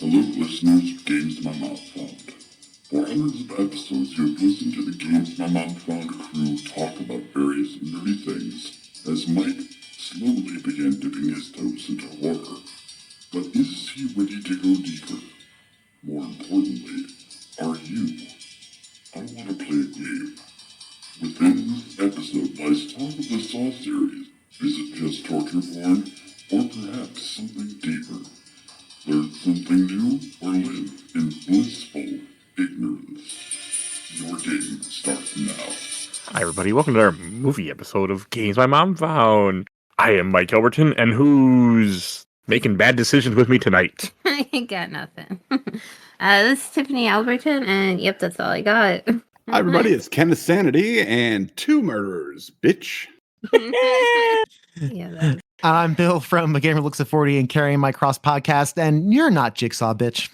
Hello, listeners of Games My Mom Found. For hundreds of episodes, you have listened to the Games My Mom Found crew talk about various nerdy things, as Mike slowly began dipping his toes into horror. But is he ready to go deeper? More importantly, are you? I want to play a game. Within this episode lies talk of the Saw series. Is it just torture porn, or perhaps something deeper? Learn something new, or live in blissful ignorance. Your game starts now. Hi, everybody. Welcome to our movie episode of Games My Mom Found. I am Mike Albertin, and who's making bad decisions with me tonight? I ain't got nothing. This is Tiffany Albertin, and yep, that's all I got. Hi, everybody. It's Kenneth, Sanity, and two murderers, bitch. Yeah, I'm Bill from A Gamer Looks at 40 and Carrying My Cross podcast, and you're not Jigsaw, bitch.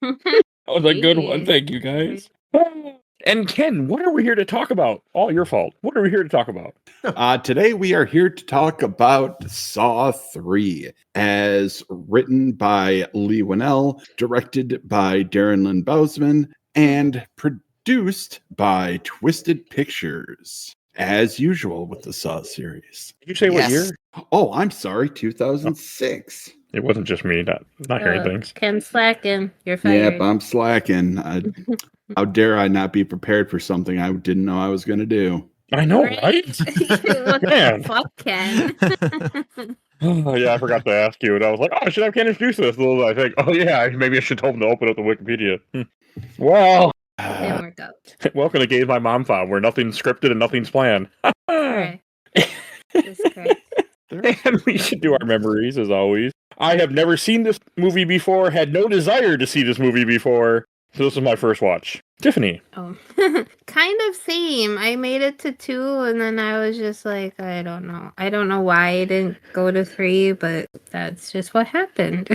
That was a good one. Thank you, guys. And Ken, what are we here to talk about? All your fault. What are we here to talk about? Today, we are here to talk about Saw 3, as written by Lee Winnell, directed by Darren Lynn Bousman, and produced by Twisted Pictures. As usual with the Saw series. Did you say what year? Oh, I'm sorry, 2006. It wasn't just me not hearing things. Ken slacking. You're fired. Yep, I'm slacking. How dare I not be prepared for something I didn't know I was going to do? I know, right? What Man. the fuck, Ken? Oh, yeah, I forgot to ask you, and I was like, I should have Ken introduce this. I think, maybe I should tell him to open up the Wikipedia. Well... Didn't work out. Welcome to Games My Mom Found, where nothing's scripted and nothing's planned. Right. That's correct. And we should do our memories, as always. I have never seen this movie before, had no desire to see this movie before, so this is my first watch. Tiffany. Oh, kind of same. I made it to 2, and then I was just like, I don't know. I don't know why I didn't go to 3, but that's just what happened.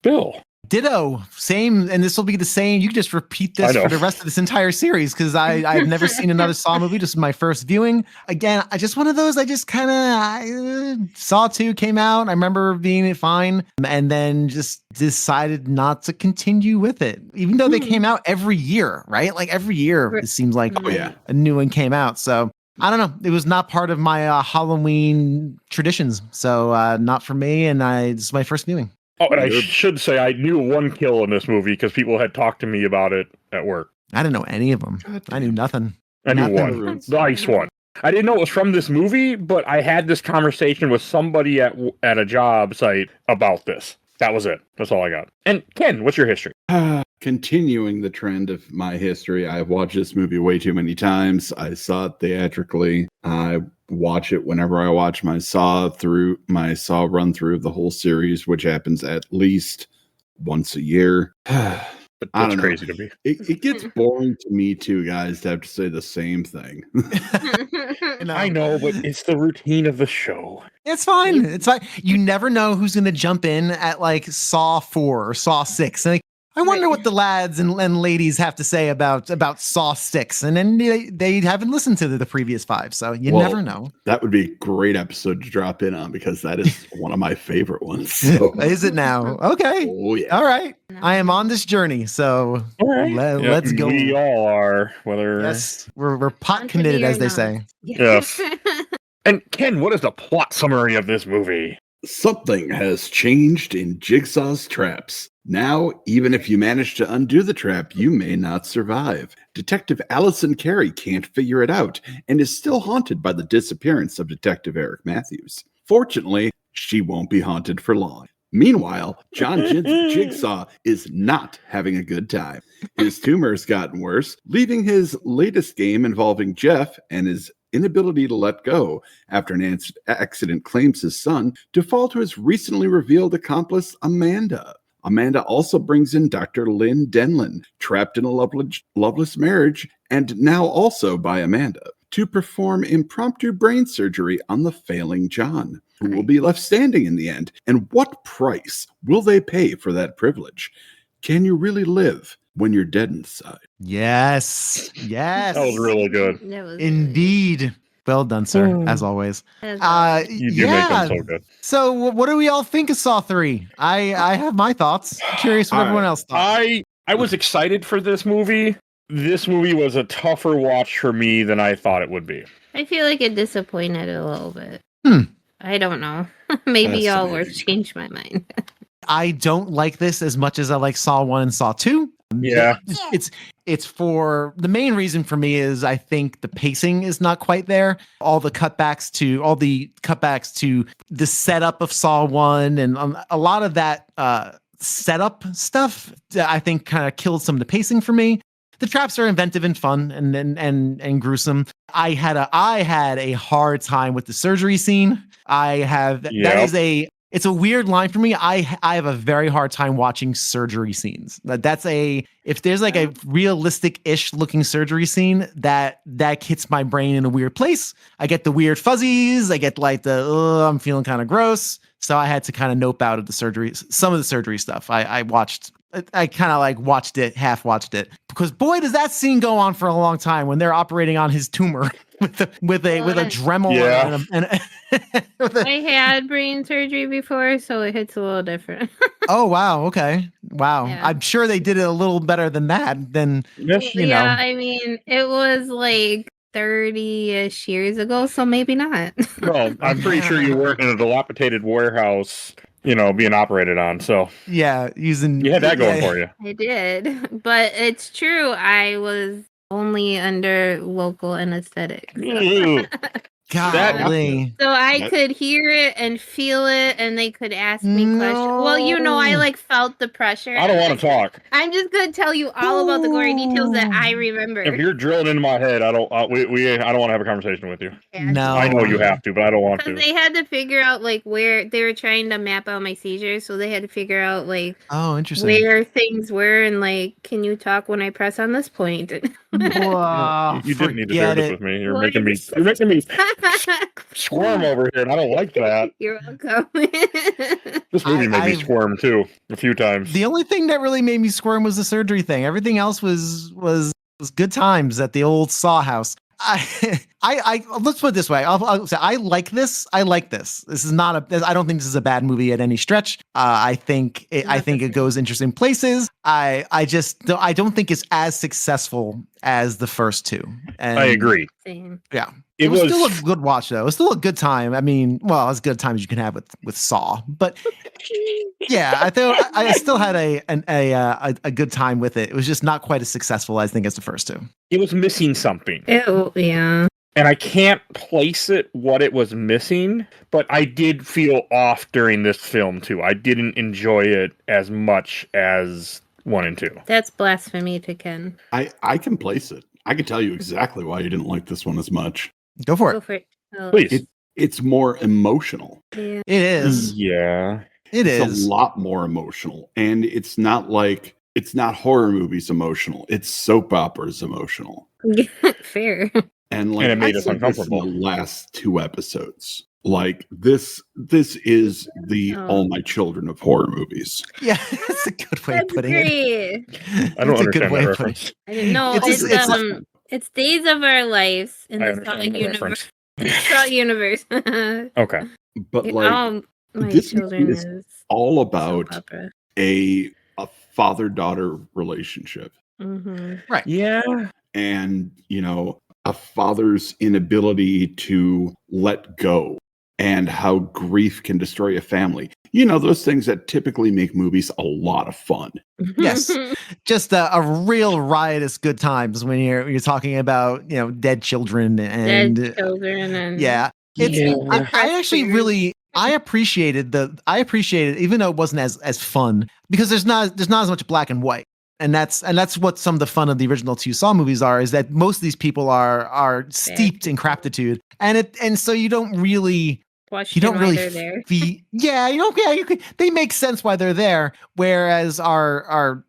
Bill. Ditto. Same, and this will be the same. You can just repeat this for the rest of this entire series, because I've never seen another Saw movie. This is my first viewing. Again, I just one of those, I just kind of, Saw 2 came out. I remember being fine, and then just decided not to continue with it. Even though they came out every year, right? Like every year, it seems like a new one came out. So I don't know. It was not part of my Halloween traditions. So not for me, and this is my first viewing. Oh, and I should say I knew one kill in this movie because people had talked to me about it at work. I didn't know any of them. I knew nothing. I knew one. Nice one. I didn't know it was from this movie, but I had this conversation with somebody at a job site about this. That was it. That's all I got. And Ken, what's your history? Continuing the trend of my history, I've watched this movie way too many times. I saw it theatrically. I watch it whenever I watch my Saw run through of the whole series, which happens at least once a year. That's crazy to me. It gets boring to me too, guys, to have to say the same thing. I know, but it's the routine of the show. It's fine. It's fine. You never know who's going to jump in at like Saw 4 or Saw 6. And I wonder what the lads and ladies have to say about Saw 6. And then they haven't listened to the previous 5. So you never know. That would be a great episode to drop in on, because that is one of my favorite ones. So. Is it now? Okay. Oh, yeah. All right. I am on this journey. So let's go. We all are. Yes, we're pot committed, as they say. Yes. And Ken, what is the plot summary of this movie? Something has changed in Jigsaw's traps. Now, even if you manage to undo the trap, you may not survive. Detective Allison Carey can't figure it out and is still haunted by the disappearance of Detective Eric Matthews. Fortunately, she won't be haunted for long. Meanwhile, John Jigsaw is not having a good time. His tumor's gotten worse, leaving his latest game involving Jeff and his inability to let go after an accident claims his son to fall to his recently revealed accomplice, Amanda. Amanda also brings in Dr. Lynn Denlin, trapped in a loveless marriage, and now also by Amanda, to perform impromptu brain surgery on the failing John, who will be left standing in the end. And what price will they pay for that privilege? Can you really live when you're dead inside? Yes. That was really good. Indeed. Well done, sir, as always. You do make them so good. So what do we all think of Saw 3? I have my thoughts. Curious what everyone else thought. I was excited for this movie. This movie was a tougher watch for me than I thought it would be. I feel like it disappointed a little bit. I don't know. Maybe y'all will change my mind. I don't like this as much as I like Saw 1 and Saw 2. Yeah. It's for the main reason for me is I think the pacing is not quite there. All the cutbacks to the setup of Saw 1 and a lot of that setup stuff I think kind of killed some of the pacing for me. The traps are inventive and fun and gruesome. I had a hard time with the surgery scene. It's a weird line for me. I have a very hard time watching surgery scenes. If there's like a realistic-ish looking surgery scene, that hits my brain in a weird place. I get the weird fuzzies. I get like I'm feeling kind of gross. So I had to kind of nope out of some of the surgery stuff. I kind of like half watched it because boy, does that scene go on for a long time when they're operating on his tumor with a Dremel. Yeah. I had brain surgery before, so it hits a little different. Oh, wow. Okay. Wow. Yeah. I'm sure they did it a little better than that. I mean, it was like 30-ish years ago, so maybe not. Well, I'm pretty sure you weren't in a dilapidated warehouse, being operated on. So yeah, you had that going for you. I did, but it's true. I was only under local anesthetic. So. Golly. So I could hear it and feel it, and they could ask me questions. Well, I like felt the pressure. I don't want to talk. I'm just gonna tell you all about the gory details that I remember. If you're drilling into my head, I don't want to have a conversation with you. No, I know you have to, but I don't want to. They had to figure out like where they were trying to map out my seizures, so they had to figure out like interesting where things were and like, can you talk when I press on this point? Wow, you didn't need to share this with me. You're making me squirm over here, and I don't like that. You're welcome. This movie made me squirm too a few times. The only thing that really made me squirm was the surgery thing. Everything else was good times at the old Saw house. I let's put it this way. I'll say I like this. This is not I don't think this is a bad movie at any stretch. I think it goes interesting places. I don't think it's as successful as the first two. And I agree. Same. Yeah. It was still a good watch, though. It was still a good time. I mean, well, as good a time as you can have with Saw. But yeah, I still had a good time with it. It was just not quite as successful, I think, as the first two. It was missing something. Yeah. And I can't place what it was missing, but I did feel off during this film, too. I didn't enjoy it as much as 1 and 2. That's blasphemy to Ken. I can place it. I can tell you exactly why you didn't like this one as much. Go for it. Oh. Please. It's more emotional. Yeah. It is. Yeah. It's a lot more emotional. And it's not horror movies emotional. It's soap operas emotional. Fair. And it made us uncomfortable. In the last 2 episodes. Like this is the All My Children of horror movies. Yeah, that's a good way of putting it. I don't understand that reference. I didn't know. It's Days of Our Lives in the Saw universe. Saw universe. Okay. But like this is all about a father-daughter relationship. Mm-hmm. Right. Yeah. And, a father's inability to let go and how grief can destroy a family. Those things that typically make movies a lot of fun. Yes. Just a real riotous good times when you're talking about, dead children and yeah. I actually really I appreciated even though it wasn't as fun because there's not as much black and white. And that's what some of the fun of the original 2 Saw movies is that most of these people are steeped in craptitude, and so you don't really they make sense why they're there. Whereas our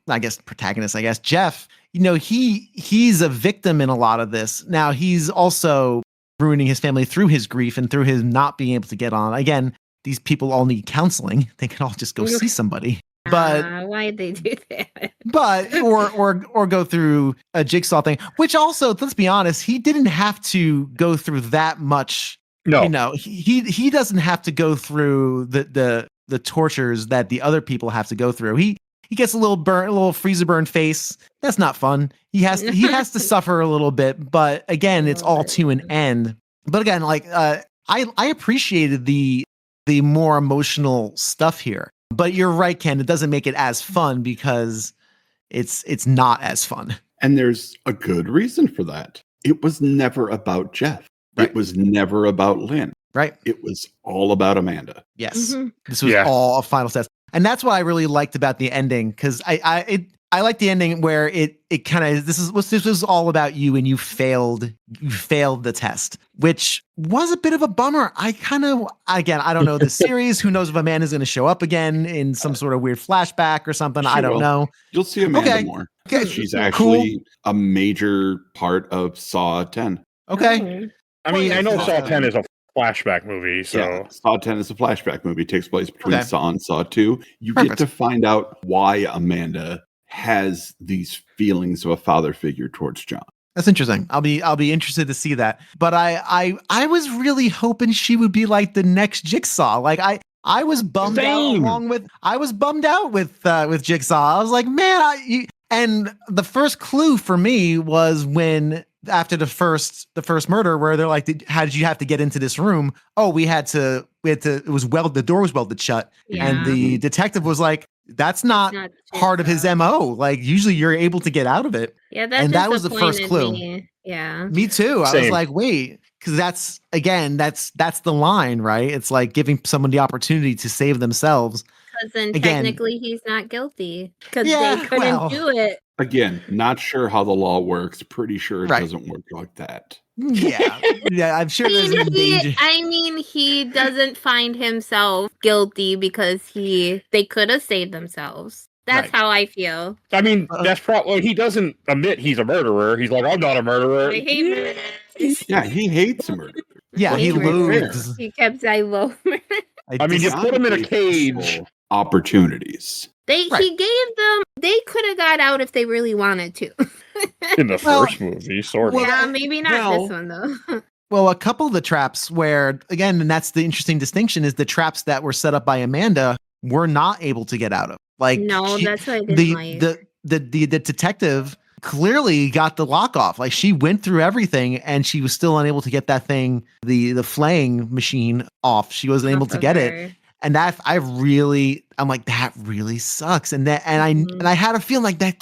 I guess protagonist, Jeff, he's a victim in a lot of this. Now he's also ruining his family through his grief and through his not being able to get on. Again, these people all need counseling. They can all just go see somebody. But why'd they do that? But or go through a Jigsaw thing, which also, let's be honest, he didn't have to go through that much. No, You know, he doesn't have to go through the tortures that the other people have to go through. He gets a little freezer burn face. That's not fun. He has to suffer a little bit, but again, it's all to an end. But again, like I appreciated the more emotional stuff here. But you're right, Ken. It doesn't make it as fun because it's not as fun. And there's a good reason for that. It was never about Jeff. Right. It was never about Lynn. Right. It was all about Amanda. Yes. Mm-hmm. This was all a final test. And that's what I really liked about the ending, because I like the ending where it kind of this was all about you and you failed the test, which was a bit of a bummer. I don't know the series. Who knows if Amanda's going to show up again in some sort of weird flashback or something? I don't know. You'll see Amanda Okay. more. Okay. She's actually a major part of Saw 10. Okay. I mean, I know Saw 10 is a flashback movie, so Yeah, Saw 10 is a flashback movie. It takes place between Okay. Saw and Saw 2. You get to find out why Amanda has these feelings of a father figure towards John. That's interesting. I'll be interested to see that. But I was really hoping she would be like the next Jigsaw. Like I was bummed out with Jigsaw. I was like, man, and the first clue for me was when after the first murder where they're like, how did you have to get into this room? Oh, the door was welded shut. Yeah. And the detective was like, that's not part of his MO. Like usually you're able to get out of it. Yeah, that was the first clue. Me. Yeah. Me too. I Same. was like, wait, because that's the line, right? It's like giving someone the opportunity to save themselves. Because then Again. technically he's not guilty because Yeah, they couldn't do it. Again, not sure how the law works. Pretty sure it Right. doesn't work like that. Yeah. I'm sure there's a danger. He doesn't find himself guilty because they could have saved themselves. That's Right. how I feel. I mean, that's probably he doesn't admit he's a murderer. He's like, I'm not a murderer. I hate murder. Yeah, he hates murder. Yeah, Well, he he loathes. He kept saying low murder. I mean, you put him in a cage. Opportunities. He gave them. They could have got out if they really wanted to. In the first movie, sort of. Well, yeah, maybe not this one though. Well, a couple of the traps where, again, and that's the interesting distinction, is the traps that were set up by Amanda were not able to get out of. Like, No, that's what I didn't like. The detective clearly got the lock off. Like, she went through everything and she was still unable to get that thing, the flaying machine off. She wasn't able to get it. And I'm like, that really sucks. And I had a feeling like that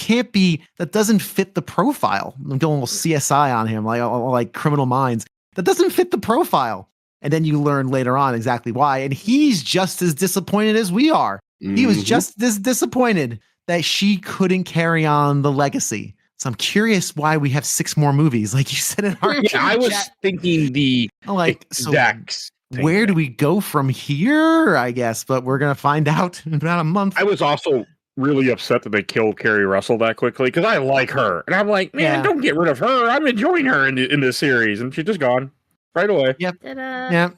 doesn't fit the profile. I'm going a little CSI on him, like Criminal Minds. That doesn't fit the profile. And then you learn later on exactly why. And he's just as disappointed as we are. Mm-hmm. He was just as disappointed that she couldn't carry on the legacy. So I'm curious why we have 6 more movies, like you said in our chat. I was thinking the exact. Where do we go from here? I guess, but we're gonna find out in about a month. I was also really upset that they killed Carrie Russell that quickly because I like her, and I'm like, man, don't get rid of her. I'm enjoying her in this series, and she's just gone right away. Yep. Ta-da. Yeah.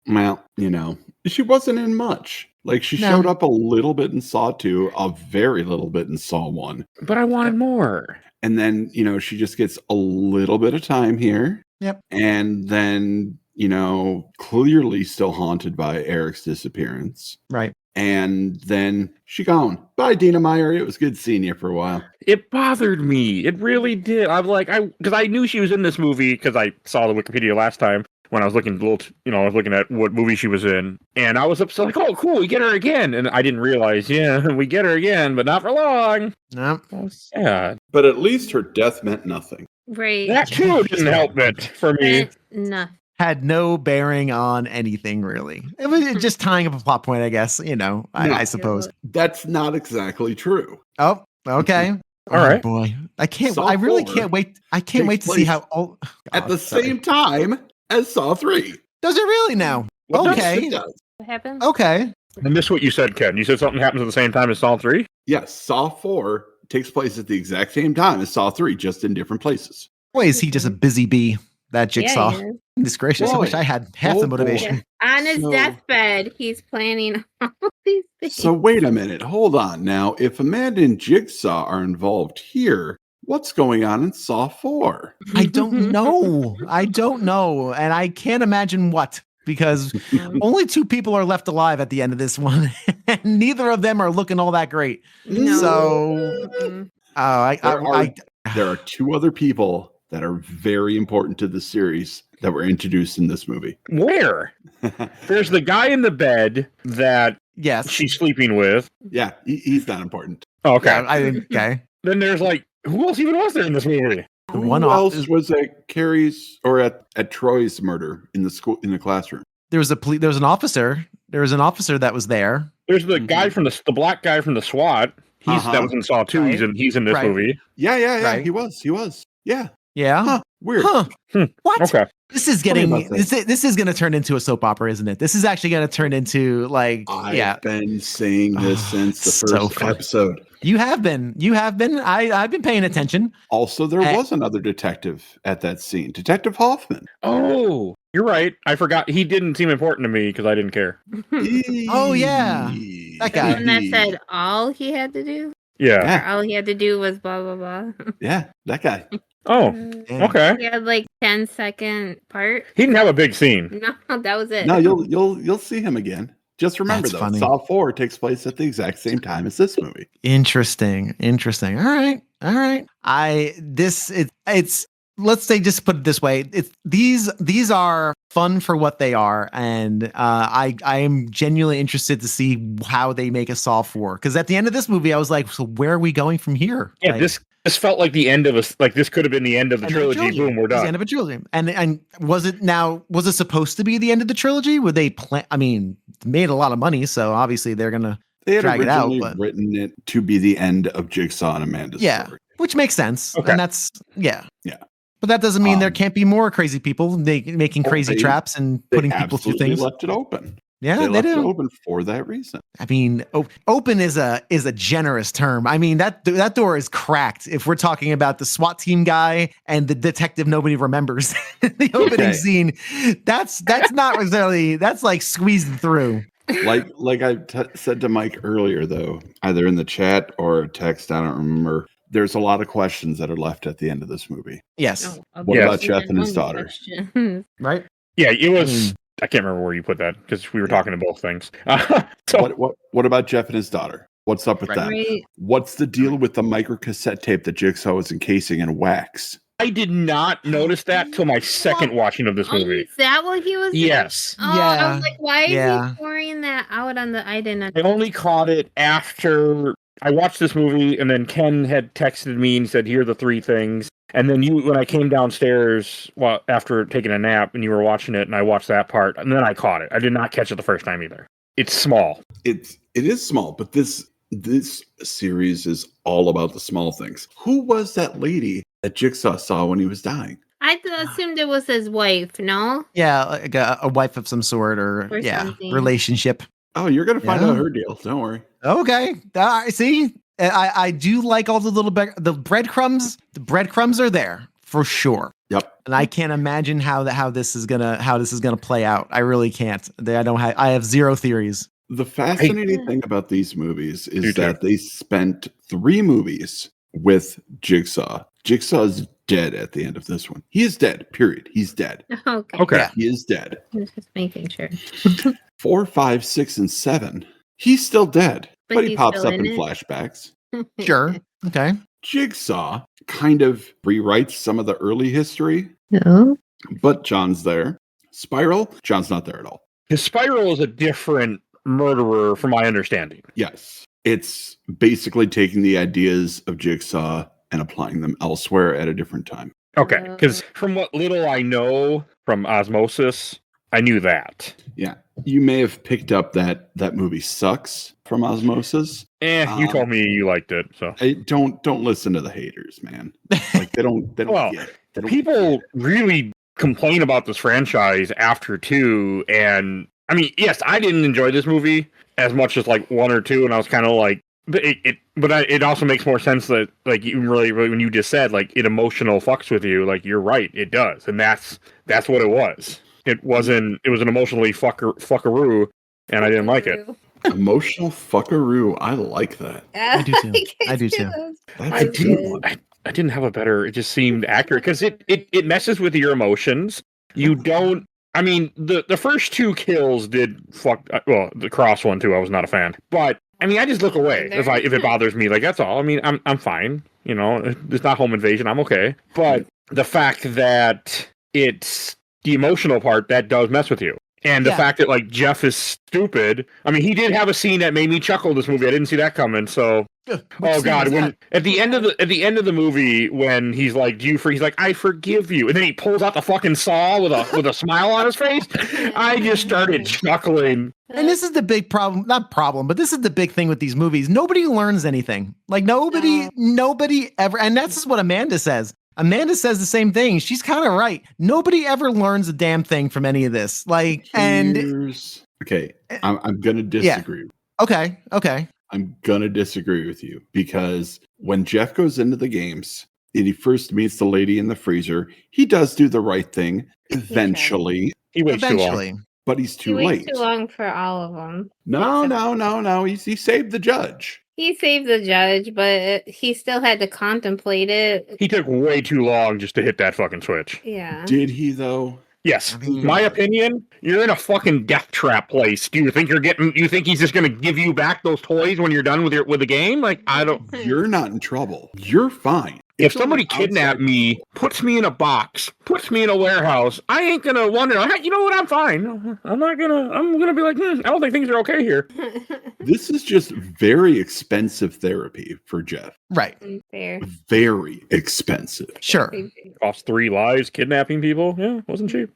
Well, she wasn't in much. Like she showed up a little bit in Saw 2, a very little bit in Saw 1. But I wanted more. And then she just gets a little bit of time here. Yep. And then clearly still haunted by Eric's disappearance. Right. And then she gone. Bye, Dina Meyer. It was good seeing you for a while. It bothered me. It really did. I'm like, because I knew she was in this movie because I saw the Wikipedia last time when I was looking I was looking at what movie she was in, and I was upset like, oh, cool, we get her again, and I didn't realize, we get her again, but not for long. No. Oh, sad. But at least her death meant nothing. Right. That too didn't help it for me. No. Had no bearing on anything, really. It was just tying up a plot point, I guess, I suppose. That's not exactly true. Oh, okay. All right. Boy. Saw I really 4 can't wait. I can't wait to see how at the same time as Saw 3. Does it really now? Yes, Okay. it does. What happened? Okay. I missed what you said, Ken. You said something happens at the same time as Saw 3? Yes, Saw 4 takes place at the exact same time as Saw 3, just in different places. Boy, is he just a busy bee. that Jigsaw. Yeah, he is. Goodness gracious, I wish Boy. I had half the Oh, boy. motivation. On his So- deathbed, he's planning all these things. So wait a minute, hold on. Now, if Amanda and Jigsaw are involved here, what's going on in Saw 4? I don't know. I don't know. And I can't imagine what, because only 2 people are left alive at the end of this one. And neither of them are looking all that great. No. So, Mm-mm. There are 2 other people that are very important to the series that were introduced in this movie. Where? There's the guy in the bed that yes. she's sleeping with. Yeah, he's not important. Okay. Yeah, okay. Then there's like, who else even was there in this movie? One Who off else is- was at Carrie's or at Troy's murder in the classroom? There was an officer. There was an officer that was there. There's the guy from the black guy from the SWAT. That was in Saw 2. Right. He's in this Right. movie. Yeah. Right. He was. Yeah. Yeah. Huh. Weird. Huh. What? Okay. This is Tell me getting about this is going to turn into a soap opera, isn't it? This is actually going to turn into like I've been saying this since the so first fun. episode. You have been. I've been paying attention. Also, there was another detective at that scene, Detective Hoffman. Oh, you're right. I forgot. He didn't seem important to me because I didn't care. Oh, yeah. That guy. The one that said all he had to do? Yeah. Or all he had to do was blah, blah, blah. Yeah, that guy. Oh, Yeah. okay. He had like 10-second part. He didn't have a big scene. No, that was it. No, you'll see him again. Just remember, That's though, funny. Saw 4 takes place at the exact same time as this movie. Interesting. All right. It's let's say, just put it this way. These are fun for what they are. And I am genuinely interested to see how they make a Saw 4. Because at the end of this movie, I was like, so where are we going from here? Yeah, Like, this felt like the end of this could have been the end of the end of trilogy. Boom, we're It's the done. end of a trilogy. And was it supposed to be the end of the trilogy? Would they plan? I mean, made a lot of money, so obviously they're gonna They had drag it out. originally But written it to be the end of Jigsaw and Amanda's story. which makes sense. Okay. And that's Yeah. But that doesn't mean there can't be more crazy people making crazy they- traps and They putting people through absolutely things. left it open. Yeah, They they left it do. open for that reason. I mean, open is a generous term. I mean, that door is cracked. If we're talking about the SWAT team guy and the detective nobody remembers, the opening Okay. scene, that's not necessarily, that's like squeezing through. Like I said to Mike earlier, though, either in the chat or text, I don't remember. There's a lot of questions that are left at the end of this movie. Yes, What about Jeff and his daughter? right. Yeah, it was. I can't remember where you put that because we were talking to both things. So What about Jeff and his daughter? What's up with Right. that? Right. What's the deal with the micro cassette tape that Jigsaw was encasing in wax? I did not notice that till my second watching of this Oh, movie. is that what he was doing? Yes. Oh, I Yeah. was like, why is Yeah. he pouring that out on the... I didn't... I only caught it after I watched this movie, and then Ken had texted me and said, "Here are the 3 things." And then when I came downstairs, after taking a nap, and you were watching it, and I watched that part, and then I caught it. I did not catch it the first time either. It's small. It is small, but this series is all about the small things. Who was that lady that Jigsaw saw when he was dying? I assumed it was his wife, no? Yeah, like a wife of some sort or something. relationship. Oh, you're gonna find Yeah. out her deal. Don't worry. Okay. See, I do like all the little the breadcrumbs. The breadcrumbs are there for sure. Yep. And I can't imagine how this is gonna play out. I really can't. I have zero theories. The fascinating thing about these movies You is too. that they spent 3 movies with Jigsaw. Jigsaw's dead at the end of this one. He is dead, period. He's dead. Okay. Okay. Yeah. He is dead. I was just making sure. 4, 5, 6, and 7. He's still dead. But But he he's pops still up in in it? flashbacks. Sure. Okay. Jigsaw kind of rewrites some of the early history, No. but John's there. Spiral, John's not there at all. His Spiral is a different murderer, from my understanding. Yes. It's basically taking the ideas of Jigsaw and applying them elsewhere at a different time. Okay, because from what little I know from Osmosis, I knew that. Yeah. You may have picked up that movie sucks from Osmosis. You told me you liked it, so. Don't listen to the haters, man. Like they don't Well, get it. They don't People get it. really complain about this franchise after 2, and I mean, yes, I didn't enjoy this movie as much as like 1 or 2, and I was kind of like, It also makes more sense that like even really when you just said like it emotional fucks with you, like you're right, it does, and that's what it was. It was an emotionally fuckaroo, and I didn't like it. Emotional fuckaroo. I like that. I do too. I do too. That's a good one. I didn't have a better. It just seemed accurate because it messes with your emotions. You don't. I mean, the first 2 kills did fuck. Well, the cross one too. I was not a fan, but I mean, I just look away if it bothers me. Like that's all. I mean, I'm fine. You know, it's not home invasion. I'm okay. But the fact that it's the emotional part that does mess with you. And the fact that like Jeff is stupid. I mean, he did have a scene that made me chuckle this movie. I didn't see that coming. So, oh god, when at the end of the movie when he's like, he's like, I forgive you, and then he pulls out the fucking saw with a smile on his face. I just started chuckling. And this is the big problem, not problem, but this is the big thing with these movies. Nobody learns anything. Like nobody ever, and that's just what Amanda says. Amanda says the same thing. She's kind of right. Nobody ever learns a damn thing from any of this. Like, okay, I'm gonna disagree. Yeah. Okay. I'm gonna disagree with you because when Jeff goes into the games and he first meets the lady in the freezer, he does do the right thing eventually. He waits too long. But he's too late. Too long for all of them. No. He saved the judge. He saved the judge, but he still had to contemplate it. He took way too long just to hit that fucking switch. Yeah. Did he though? Yes. My opinion, you're in a fucking death trap place. Do you think you think he's just gonna give you back those toys when you're done with the game? Like I don't You're not in trouble. You're fine. If somebody kidnapped me, puts me in a box, puts me in a warehouse, I ain't gonna wonder, hey, you know what, I'm fine. I'm gonna be like, I don't think things are okay here. This is just very expensive therapy for Jeff. Right. Fair. Very expensive. Sure. Cost 3 lives, kidnapping people. Yeah, wasn't cheap.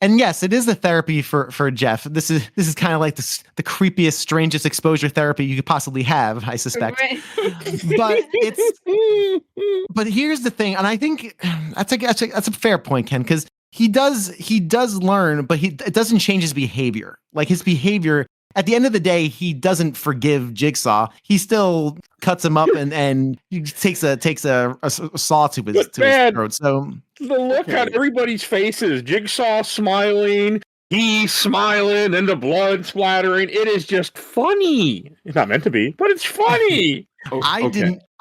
Yes, it is the therapy for Jeff. This is kind of like the creepiest, strangest exposure therapy you could possibly have, I suspect. Right. But here's the thing, and I think that's a fair point, Ken, because he does learn, but it doesn't change his behavior. Like his behavior, at the end of the day, he doesn't forgive Jigsaw. He still cuts him up and he takes a saw to his throat. So the look on everybody's faces, Jigsaw smiling, he's smiling, and the blood splattering. It is just funny. It's not meant to be, but it's funny. I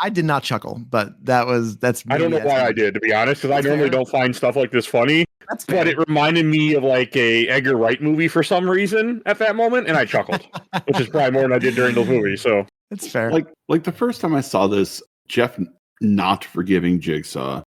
did not chuckle, but that's. I don't know why I did, to be honest, because I normally don't find stuff like this funny. That's fair. But it reminded me of like a Edgar Wright movie for some reason at that moment, and I chuckled, which is probably more than I did during those movies. So that's fair. Like the first time I saw this, Jeff not forgiving Jigsaw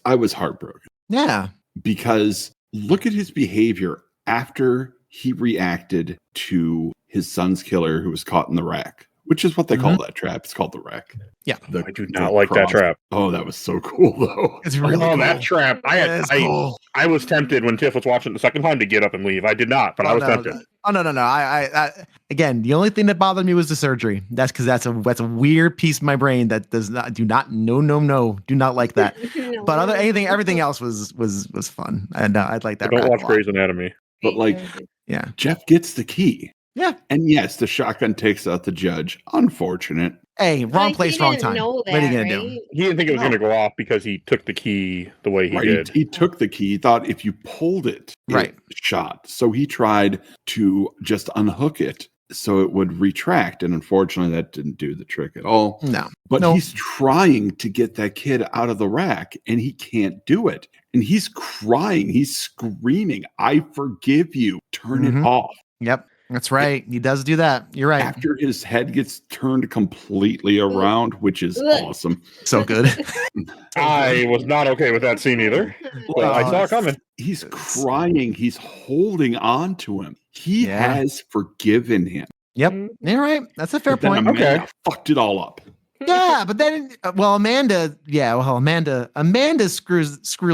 I was heartbroken. Yeah, because look at his behavior after he reacted to his son's killer who was caught in the rack. Which is what they call that trap. It's called the rack. Yeah. I do not like that trap. Oh, that was so cool, though. It's really cool. That trap. I was tempted when Tiff was watching it the second time to get up and leave. I did not, but I was tempted. No. I again, the only thing that bothered me was the surgery. That's because that's a weird piece of my brain that do not like that. No. But everything else was fun, and I'd like that. Don't watch Grey's Anatomy. But yeah, Jeff gets the key. Yeah. And yes, the shotgun takes out the judge. Unfortunate. Hey, wrong place, wrong time. What are you going to do? He didn't think it was going to go off because he took the key the way he did. He took the key. He thought if you pulled it, it shot. So he tried to just unhook it so it would retract. And unfortunately, that didn't do the trick at all. No. But he's trying to get that kid out of the rack and he can't do it. And he's crying. He's screaming, I forgive you. Turn it off. Yep. That's right. He does do that. You're right. After his head gets turned completely around, which is awesome. So good. I was not okay with that scene either. But I saw it coming. He's crying. He's holding on to him. He has forgiven him. Yep. You're right. That's a fair point. Amanda fucked it all up. Yeah, but then, Amanda does screw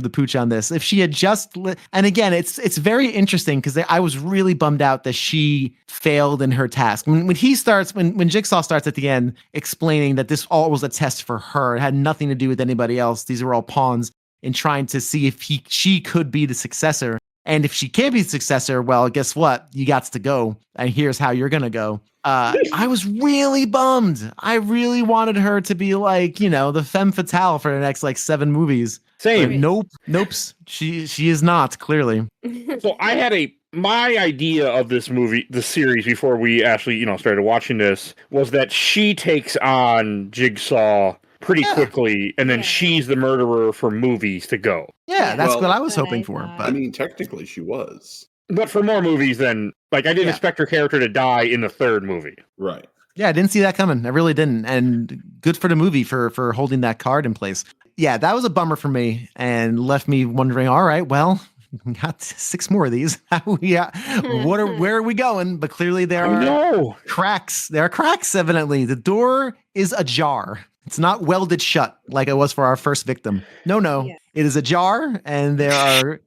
the pooch on this. If she had just, and again, it's very interesting because I was really bummed out that she failed in her task. When Jigsaw starts at the end explaining that this all was a test for her, it had nothing to do with anybody else. These were all pawns in trying to see if she could be the successor. And if she can't be the successor, well, guess what? You got to go. And here's how you're going to go. I was really bummed. I really wanted her to be like, the femme fatale for the next 7 movies. Same. But nope. She is not, clearly. So I had my idea of this movie, the series, before we actually, started watching this, was that she takes on Jigsaw pretty quickly, and then she's the murderer for movies to go. Yeah, that's what I was hoping for. But I mean, technically she was. But for more movies than, I didn't expect her character to die in the 3rd movie. Right. Yeah, I didn't see that coming. I really didn't. And good for the movie for holding that card in place. Yeah, that was a bummer for me and left me wondering, all right, well, we got 6 more of these. Where are we going? But clearly there are cracks. There are cracks, evidently. The door is ajar. It's not welded shut like it was for our first victim. No. Yeah. It is ajar, and there are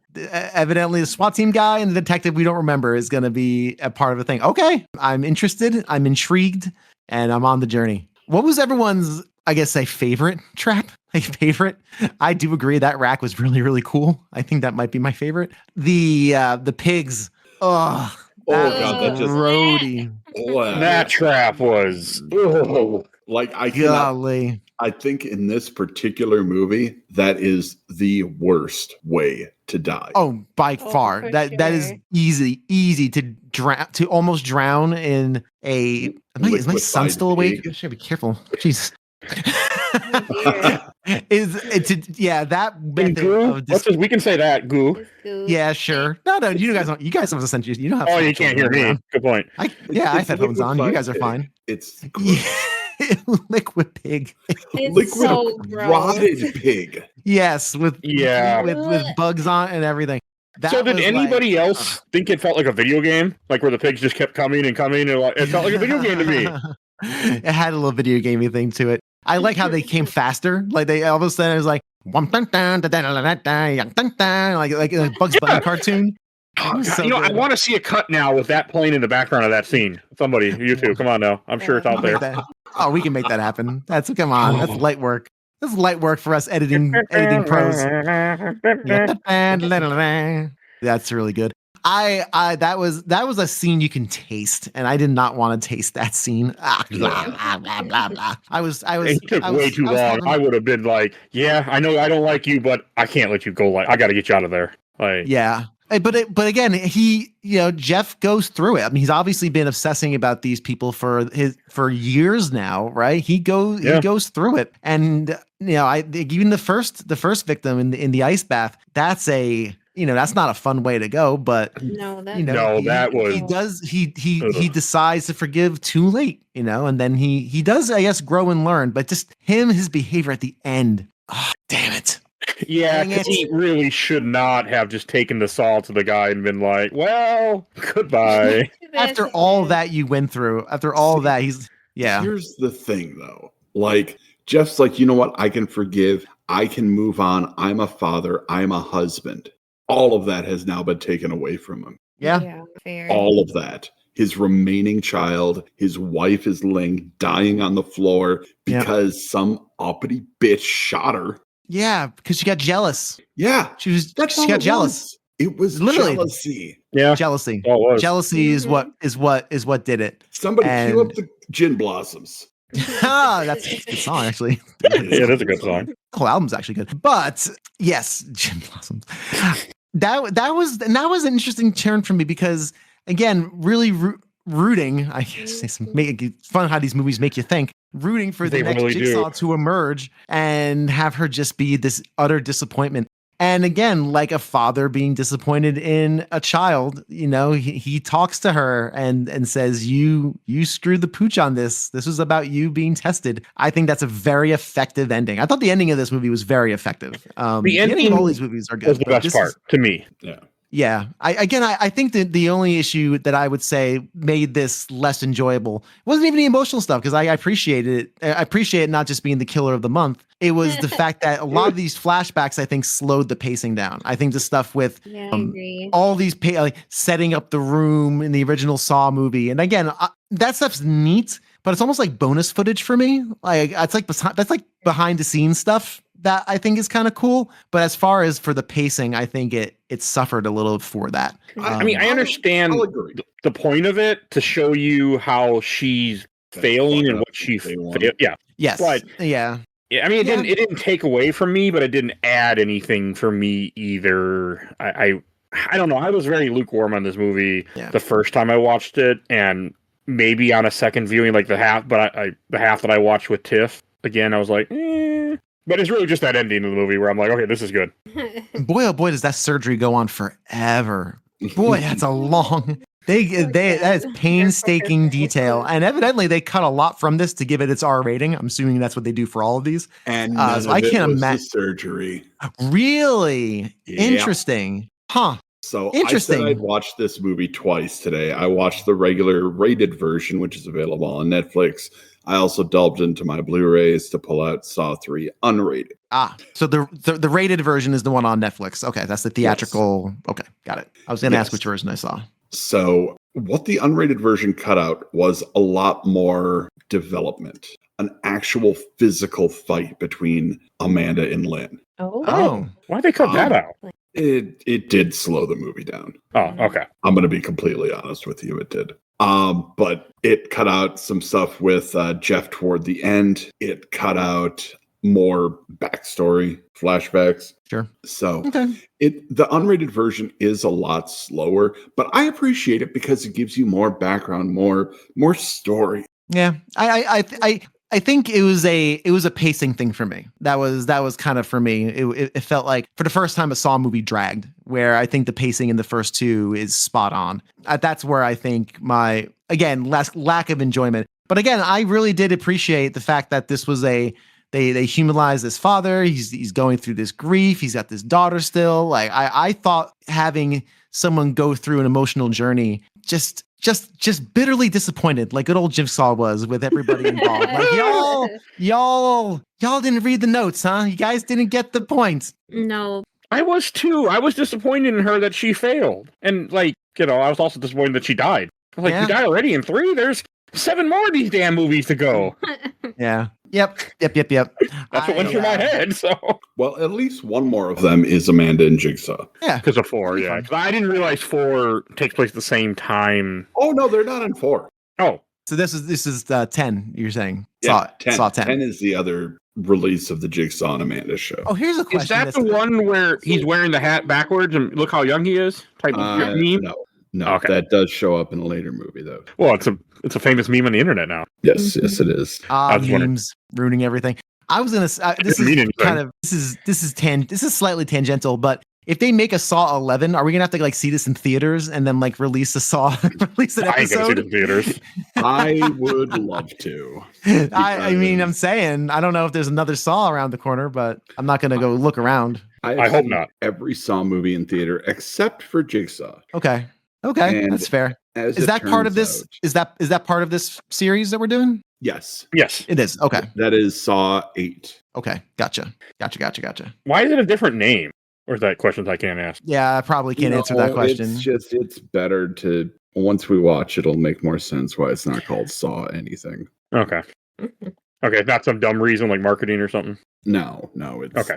evidently the SWAT team guy and the detective we don't remember is going to be a part of the thing. Okay, I'm interested. I'm intrigued, and I'm on the journey. What was everyone's, I guess, favorite trap? Favorite? I do agree that rack was really, really cool. I think that might be my favorite. The pigs. Oh God, that just roadie. That trap was. I think in this particular movie, that is the worst way to die. Oh, by far. That is easy to drown, to almost drown in a. Is my son still awake? I should be careful. Jeez. That method we can say that goo. Yeah, sure. No, you guys don't have sense. You don't have. Oh, you can't hear me. Good point. I have headphones on. You guys are fine. It's liquid pig. It's so rotted pig. Yes, with bugs on and everything. So did anybody else think it felt like a video game? Like where the pigs just kept coming and coming, and it felt like a video game to me. It had a little video gamey thing to it. I like how they came faster. Like they all of a sudden it was like like a Bugs Bunny cartoon. I want to see a cut now with that playing in the background of that scene. Somebody, you two, come on now. I'm sure it's out there. We can make that happen. That's light work. That's light work for us editing pros. That's really good. That was a scene you can taste, and I did not want to taste that scene. Blah, blah, blah, blah. It took way too long. I would have been like, yeah, I know I don't like you, but I can't let you go. I got to get you out of there. Yeah. But again, Jeff goes through it. I mean, he's obviously been obsessing about these people for years now, right? He goes through it, and even the first victim in the ice bath. That's not a fun way to go. But he decides to forgive too late, and then he does, I guess, grow and learn. But just his behavior at the end. Oh, damn it. Yeah, because he really should not have just taken the saw to the guy and been like, well, goodbye. After all that you went through, he's. Here's the thing, though. Jeff's like, you know what? I can forgive. I can move on. I'm a father. I'm a husband. All of that has now been taken away from him. Yeah, fair. All of that. His remaining child, his wife is laying, dying on the floor because some uppity bitch shot her. Yeah, because she got jealous. Yeah, she got jealous. It was literally jealousy. Yeah, jealousy. Oh, it was. Jealousy is what did it. Somebody cue up the Gin Blossoms. That's a good song, actually. Yeah, that's a good song. The whole album's actually good. But yes, Gin Blossoms. That was an interesting turn for me because again, really rooting. I guess it's fun how these movies make you think. Rooting for the next Jigsaw to emerge and have her just be this utter disappointment. And again, like a father being disappointed in a child, he talks to her and says, you screwed the pooch on this. This was about you being tested. I think that's a very effective ending. I thought the ending of this movie was very effective. The ending of all these movies are good. Was the best part to me. Yeah. Yeah. I think that the only issue that I would say made this less enjoyable wasn't even the emotional stuff, because I appreciated it. I appreciate not just being the killer of the month. It was the fact that a lot of these flashbacks, I think, slowed the pacing down. I think the stuff with all these setting up the room in the original Saw movie. And again, that stuff's neat, but it's almost like bonus footage for me. That's like behind the scenes stuff that I think is kind of cool. But as far as for the pacing, I think it suffered a little for that. I mean, I understand I'll agree. the point of it to show you how she's failing and what she yeah. Yes. But yeah. I mean, it didn't take away from me, but it didn't add anything for me either. I don't know. I was very lukewarm on this movie the first time I watched it, and maybe on a second viewing, like the half that I watched with Tiff again, I was like, eh. But it's really just that ending of the movie where I'm like, okay, this is good. Boy, oh boy, does that surgery go on forever. Boy, that's a long. That is painstaking detail, and evidently they cut a lot from this to give it its R rating. I'm assuming that's what they do for all of these. And so I can't imagine surgery. Really interesting, huh? So interesting. I said I'd watch this movie twice today. I watched the regular rated version, which is available on Netflix. I also delved into my Blu-rays to pull out Saw 3 unrated. So the rated version is the one on Netflix. Okay, that's the theatrical. Yes. Okay, got it. I was going to ask which version I saw. So what the unrated version cut out was a lot more development, an actual physical fight between Amanda and Lynn. Oh. Why'd they cut that out? It did slow the movie down. Oh, okay. I'm going to be completely honest with you. It did. But it cut out some stuff with Jeff toward the end. It cut out more backstory flashbacks. Sure. So the unrated version is a lot slower, but I appreciate it because it gives you more background, more story. Yeah. I think it was a pacing thing for me. That was kind of for me. It felt like for the first time a Saw movie dragged, where I think the pacing in the first two is spot on. That's where I think my lack of enjoyment. But again, I really did appreciate the fact that this was they humanized this father. He's going through this grief. He's got this daughter still. Like I thought having someone go through an emotional journey just bitterly disappointed, like good old Jigsaw was with everybody involved. Like y'all didn't read the notes, huh? You guys didn't get the point. No. I was too. I was disappointed in her that she failed. And I was also disappointed that she died. I was like, you died already in 3? There's 7 more of these damn movies to go. Yeah. Yep. That's what went through my head. So, well, at least one more of them is Amanda and Jigsaw. Yeah, because of 4. Yeah, because I didn't realize 4 takes place at the same time. Oh no, they're not in 4. Oh, so this is 10. You're saying? Yeah, 10. Saw 10. 10 is the other release of the Jigsaw and Amanda show. Oh, here's a question. Is that the one where he's wearing the hat backwards and look how young he is? Type of meme? No, that does show up in a later movie though. Well, it's a famous meme on the internet now. Yes, it is. Memes ruining everything. I was gonna. This is slightly tangential, but if they make a Saw 11, are we gonna have to see this in theaters and then release an episode? I ain't gonna see it in theaters. I would love to. I mean, I'm saying I don't know if there's another Saw around the corner, but I'm not gonna go look around. I hope not. Every Saw movie in theater except for Jigsaw. Okay, and that's fair. Is that part of this? Is that part of this series that we're doing? Yes, it is. Okay, that is Saw 8. Okay, gotcha. Why is it a different name? Or is that questions I can't ask? Yeah, I probably can't answer that question. It's better to, once we watch, it'll make more sense why it's not called Saw anything. Okay. Okay, not some dumb reason like marketing or something? No, it's okay.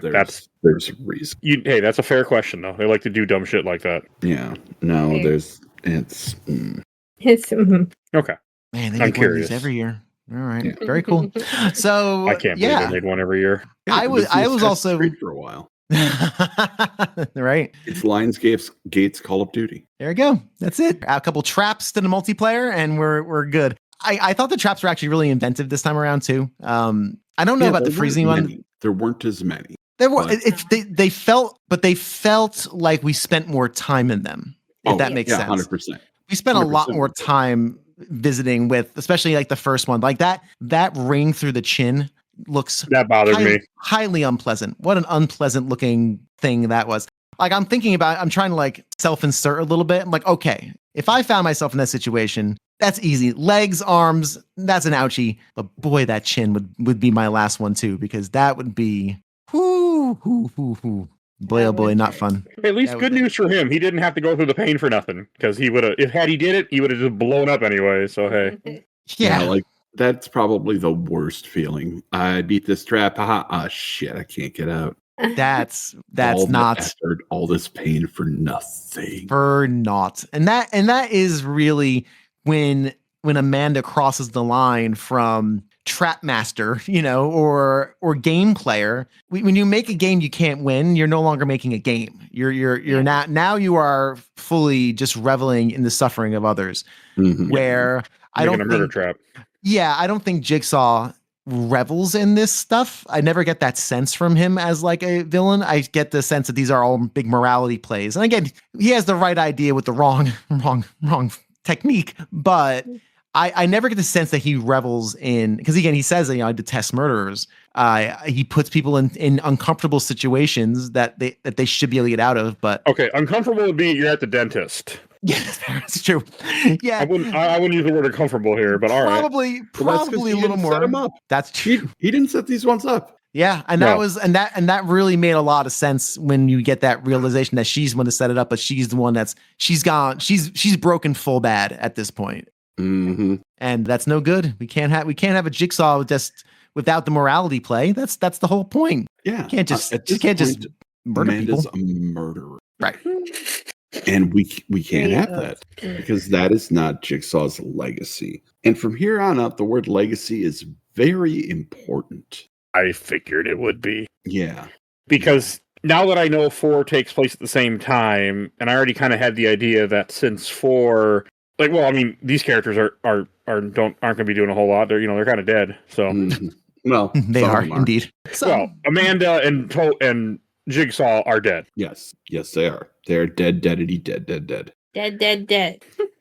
There's a reason. Hey, that's a fair question though. They like to do dumb shit like that. Yeah. No, it's okay. Man, they make one of these every year. All right, very cool. So I can't believe they made one every year. I was also for a while. Right. It's Lionsgate's Call of Duty. There you go. That's it. A couple traps to the multiplayer, and we're good. I thought the traps were actually really inventive this time around too. I don't know about the freezing one. There weren't as many. There were. They felt like we spent more time in them. If that makes sense. 100%. We spent a lot more time visiting with, especially the first one, that ring through the chin looks that bothered me. Highly unpleasant. What an unpleasant looking thing that was. I'm thinking I'm trying to self-insert a little bit. I'm like, okay, if I found myself in that situation, that's easy. Legs, arms, that's an ouchie. But boy, that chin would be my last one too, because that would be boy, oh boy, not fun. At least good news for him. He didn't have to go through the pain for nothing, because he would have, if he did it, he would have just blown up anyway. So hey. Yeah. That's probably the worst feeling. I beat this trap. Shit, I can't get out. That's all not effort, all this pain for nothing. And that is really when Amanda crosses the line from trap master, or game player. When you make a game you can't win, you're no longer making a game. You're not, now you are fully just reveling in the suffering of others. Mm-hmm. Where I don't think murder trap. Yeah, I don't think Jigsaw revels in this stuff. I never get that sense from him as like a villain. I get the sense that these are all big morality plays. And again, he has the right idea with the wrong technique, but I never get the sense that he revels in, because again, he says that, I detest murderers. He puts people in uncomfortable situations that they should be able to get out of. But okay, uncomfortable would be you're at the dentist. Yeah, that's true. Yeah, I wouldn't use the word uncomfortable here, but all right. Probably a little more. Set him up. That's true. He didn't set these ones up. Yeah, and that really made a lot of sense when you get that realization that she's the one to set it up, but she's the one she's broken full bad at this point. Mm-hmm. And that's no good. We can't have a Jigsaw just without the morality play. That's the whole point. Yeah, you can't just murder Amanda's people. A murderer, right? And we can't have that, because that is not Jigsaw's legacy. And from here on out, the word legacy is very important. I figured it would be. Yeah, because now that I know 4 takes place at the same time, and I already kind of had the idea that since 4. These characters aren't going to be doing a whole lot. They're kind of dead. So, well, they are indeed. Well, Amanda and Jigsaw are dead. Yes, they are. They're dead. Dead.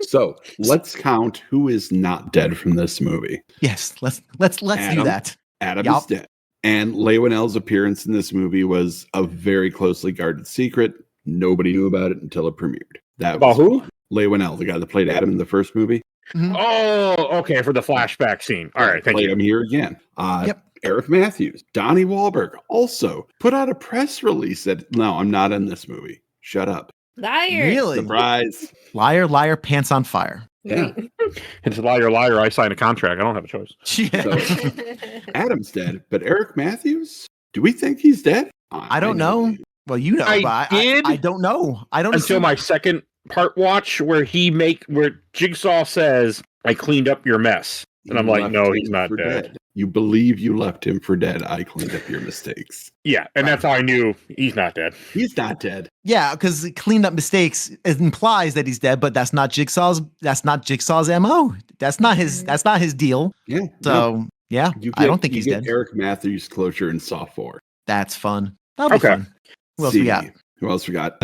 So let's count who is not dead from this movie. Yes, let's do that. Adam is dead, and Leywinell's appearance in this movie was a very closely guarded secret. Nobody knew about it until it premiered. About who? Leywinell, the guy that played Adam in the first movie. Mm-hmm. Oh, okay, for the flashback scene. All right, thank you. Him here again. Yep. Eric Matthews, Donnie Wahlberg also put out a press release that, no, I'm not in this movie. Shut up. Liar. Really? Surprise. Liar, pants on fire. Yeah. It's liar, I signed a contract. I don't have a choice. Yeah. So, Adam's dead, but Eric Matthews, do we think he's dead? I don't know. Well, I don't know. I don't until my second part watch where Jigsaw says, "I cleaned up your mess," and I'm like, "No, he's not dead." You believe you left him for dead. I cleaned up your mistakes. Yeah, and that's how I knew he's not dead. He's not dead. Yeah, because cleaned up mistakes implies that he's dead, but that's not Jigsaw's MO. That's not his deal. Yeah. So yeah, I don't think he's dead. Eric Matthews closure in Saw 4. That's fun. That'll be fun. Who else we got?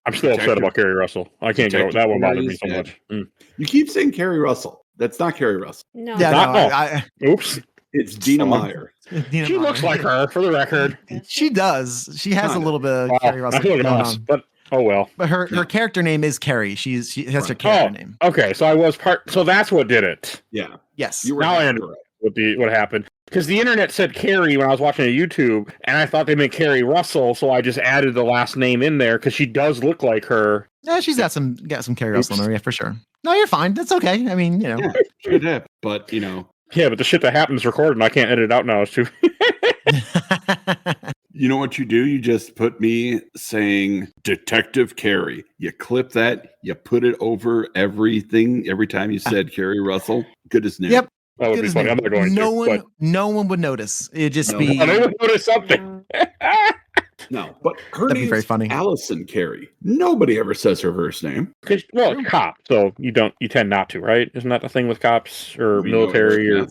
I'm still upset about Kerry Russell. I can't get over that one. Bothered me so much. You keep saying Kerry Russell. That's not Kerry Russell. No. Yeah, oops. It's Dina Meyer. She looks like her, for the record. She does. She has a little bit of Kerry Russell going on. But oh well. But her character name is Kerry. She has her character name. Okay, so that's what did it. Yeah. Yes. Now I understand what happened. Because the internet said Carrie when I was watching a YouTube, and I thought they meant Kerry Russell, so I just added the last name in there because she does look like her. Yeah, she's got some Kerry Russell in her, yeah, for sure. No, you're fine. That's okay. I mean, Yeah, should have, but Yeah, but the shit that happens recorded, and I can't edit it out now. It's too. You know what you do? You just put me saying Detective Carey. You clip that. You put it over everything every time you said Kerry Russell. Good as new. Yep. That would be funny. I'm not going to. No one would notice. It'd just be. They would notice something. No, but her That'd be very funny. Allison Carey. Nobody ever says her first name. Well, cop, so you tend not to, right? Isn't that the thing with cops or military or?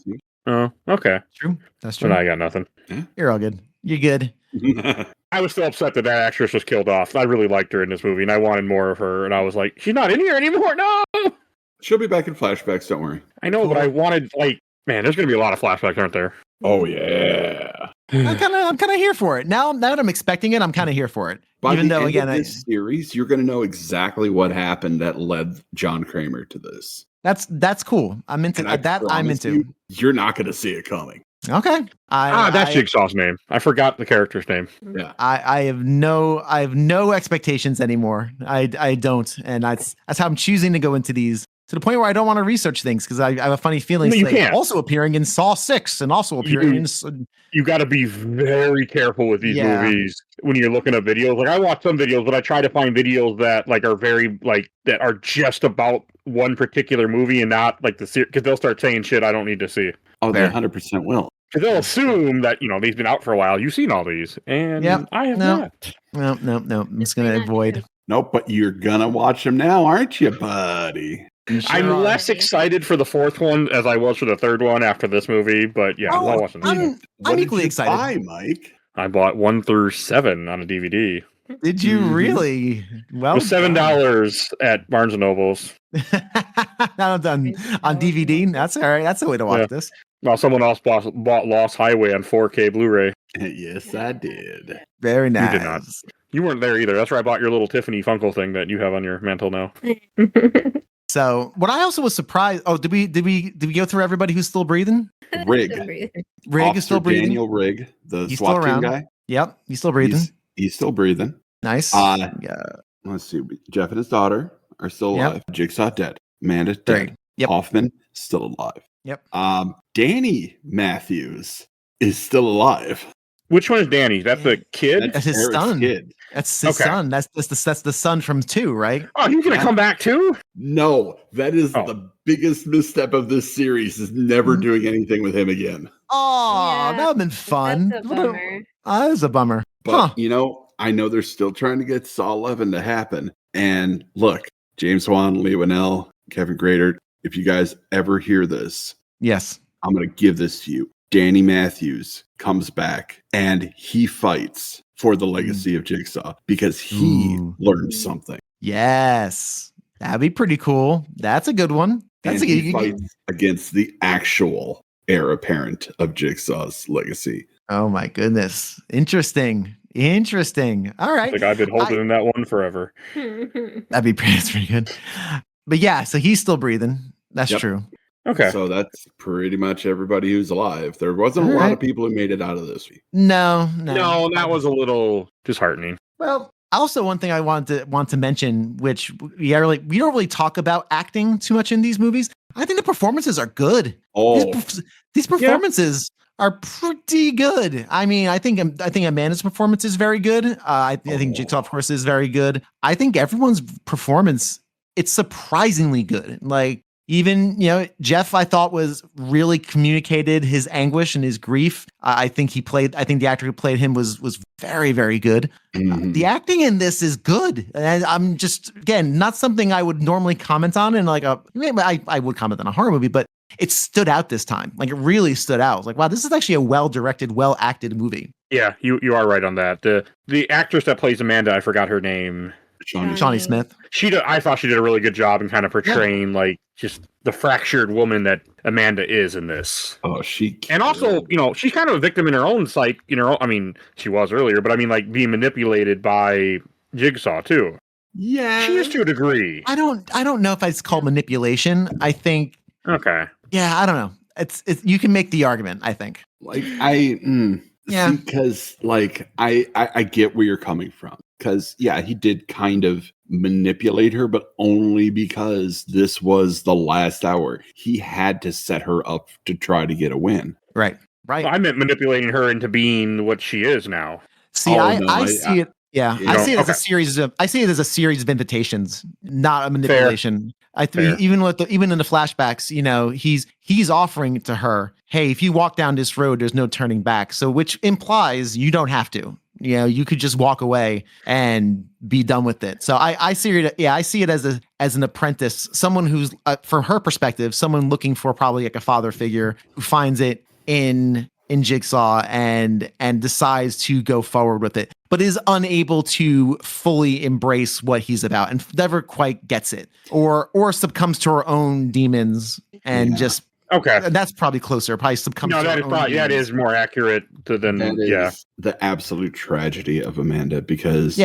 Oh, okay. True. That's true. So now I got nothing. Yeah. You're all good. You're good. I was still upset that actress was killed off. I really liked her in this movie, and I wanted more of her. And I was like, she's not in here anymore. No. She'll be back in flashbacks. Don't worry. I know, but I wanted man. There's going to be a lot of flashbacks, aren't there? Oh yeah. I'm kind of here for it. Now that I'm expecting it, I'm kind of here for it. By Even the though, end again, of this series, you're going to know exactly what happened that led John Kramer to this. That's cool. I'm into that. I'm into. You're not going to see it coming. Okay. That's Jigsaw's name. I forgot the character's name. Yeah. I have no expectations anymore. I don't, and that's how I'm choosing to go into these. to the point where I don't want to research things because I have a funny feeling. No, you can't. Also appearing in Saw 6 and also appearing in. You got to be very careful with these movies when you're looking at videos. Like I watch some videos, but I try to find videos that like are very like that are just about one particular movie and not like the series because they'll start saying shit I don't need to see. Oh, they 100% will. Because they'll assume that these been out for a while. You've seen all these, and I have not. No. I'm just gonna avoid. Nope, but you're gonna watch them now, aren't you, buddy? Sure I'm less excited for the fourth one as I was for the third one after this movie, but yeah, I'll watch them. I'm equally excited. Buy, Mike? I bought 1 through 7 on a DVD. Did you really? Well, it was $7 at Barnes and Nobles. Not done on DVD. That's all right. That's the way to watch this. Well, someone else bought Lost Highway on 4K Blu-ray. Yes, I did. Very nice. You did not. You weren't there either. That's where I bought your little Tiffany Funko thing that you have on your mantle now. So, what I also was surprised. Oh, did we go through everybody who's still breathing? Rigg Is still breathing. Daniel Rigg, the he's SWAT still team guy. Yep, he's still breathing. He's still breathing. Nice. Let's see. Jeff and his daughter are still alive. Yep. Jigsaw dead. Amanda dead. Yep. Hoffman still alive. Yep. Danny Matthews is still alive. Which one is Danny? That's the kid? That's his Eric's son. Kid. That's his son. That's the son from 2, right? Oh, he's gonna come back too? No, that is the biggest misstep of this series is never doing anything with him again. Oh, that would have been fun. That's a bummer. That is a bummer. But, I know they're still trying to get Saw 11 to happen. And look, James Wan, Lee Winnell, Kevin Grader, if you guys ever hear this, yes, I'm going to give this to you. Danny Matthews comes back and he fights for the legacy of Jigsaw because he learned something. Yes, that'd be pretty cool. That's a good one. That's and he fights against the actual heir apparent of Jigsaw's legacy. Oh my goodness. Interesting. All right. Like I've been holding in that one forever. That's pretty good. But yeah, so he's still breathing. That's true. Okay. So that's pretty much everybody who's alive. There wasn't a lot of people who made it out of this week. No, that was a little disheartening. Well, also one thing I want to mention, which we don't really talk about acting too much in these movies. I think the performances are good. Oh, these performances are pretty good. I mean, I think Amanda's performance is very good. I think Jigsaw, of course, is very good. I think everyone's performance, it's surprisingly good. Like, even, Jeff, I thought was really communicated his anguish and his grief. I think the actor who played him was very, very good. Mm-hmm. The acting in this is good. And I'm just, again, not something I would normally comment on in I would comment on a horror movie, but it stood out this time. Like, it really stood out. I was like, wow, this is actually a well-directed, well-acted movie. Yeah, you are right on that. The actress that plays Amanda, I forgot her name. Shawnee Smith. I thought she did a really good job in kind of portraying like just the fractured woman that Amanda is in this. Oh, and also, she's kind of a victim in her own psyche. I mean, she was earlier, but I mean, like being manipulated by Jigsaw too. Yeah, she is to a degree. I don't know if it's called manipulation. I think. Okay. Yeah, I don't know. It's you can make the argument. I think. Because I get where you're coming from. Because, he did kind of manipulate her, but only because this was the last hour. He had to set her up to try to get a win. Right. Well, I meant manipulating her into being what she is now. See, I see it. Yeah, I see it as a series of. I see it as a series of invitations, not a manipulation. Fair. Even in the flashbacks, he's offering to her, "Hey, if you walk down this road, there's no turning back." So, which implies you don't have to. You could just walk away and be done with it. So I see it. Yeah, I see it as an apprentice, someone who's, from her perspective, someone looking for probably like a father figure who finds it in Jigsaw and decides to go forward with it, but is unable to fully embrace what he's about and never quite gets it, or succumbs to her own demons and just. Okay, and that's probably closer. Probably succumbs. No, that is probably that is more accurate than the absolute tragedy of Amanda because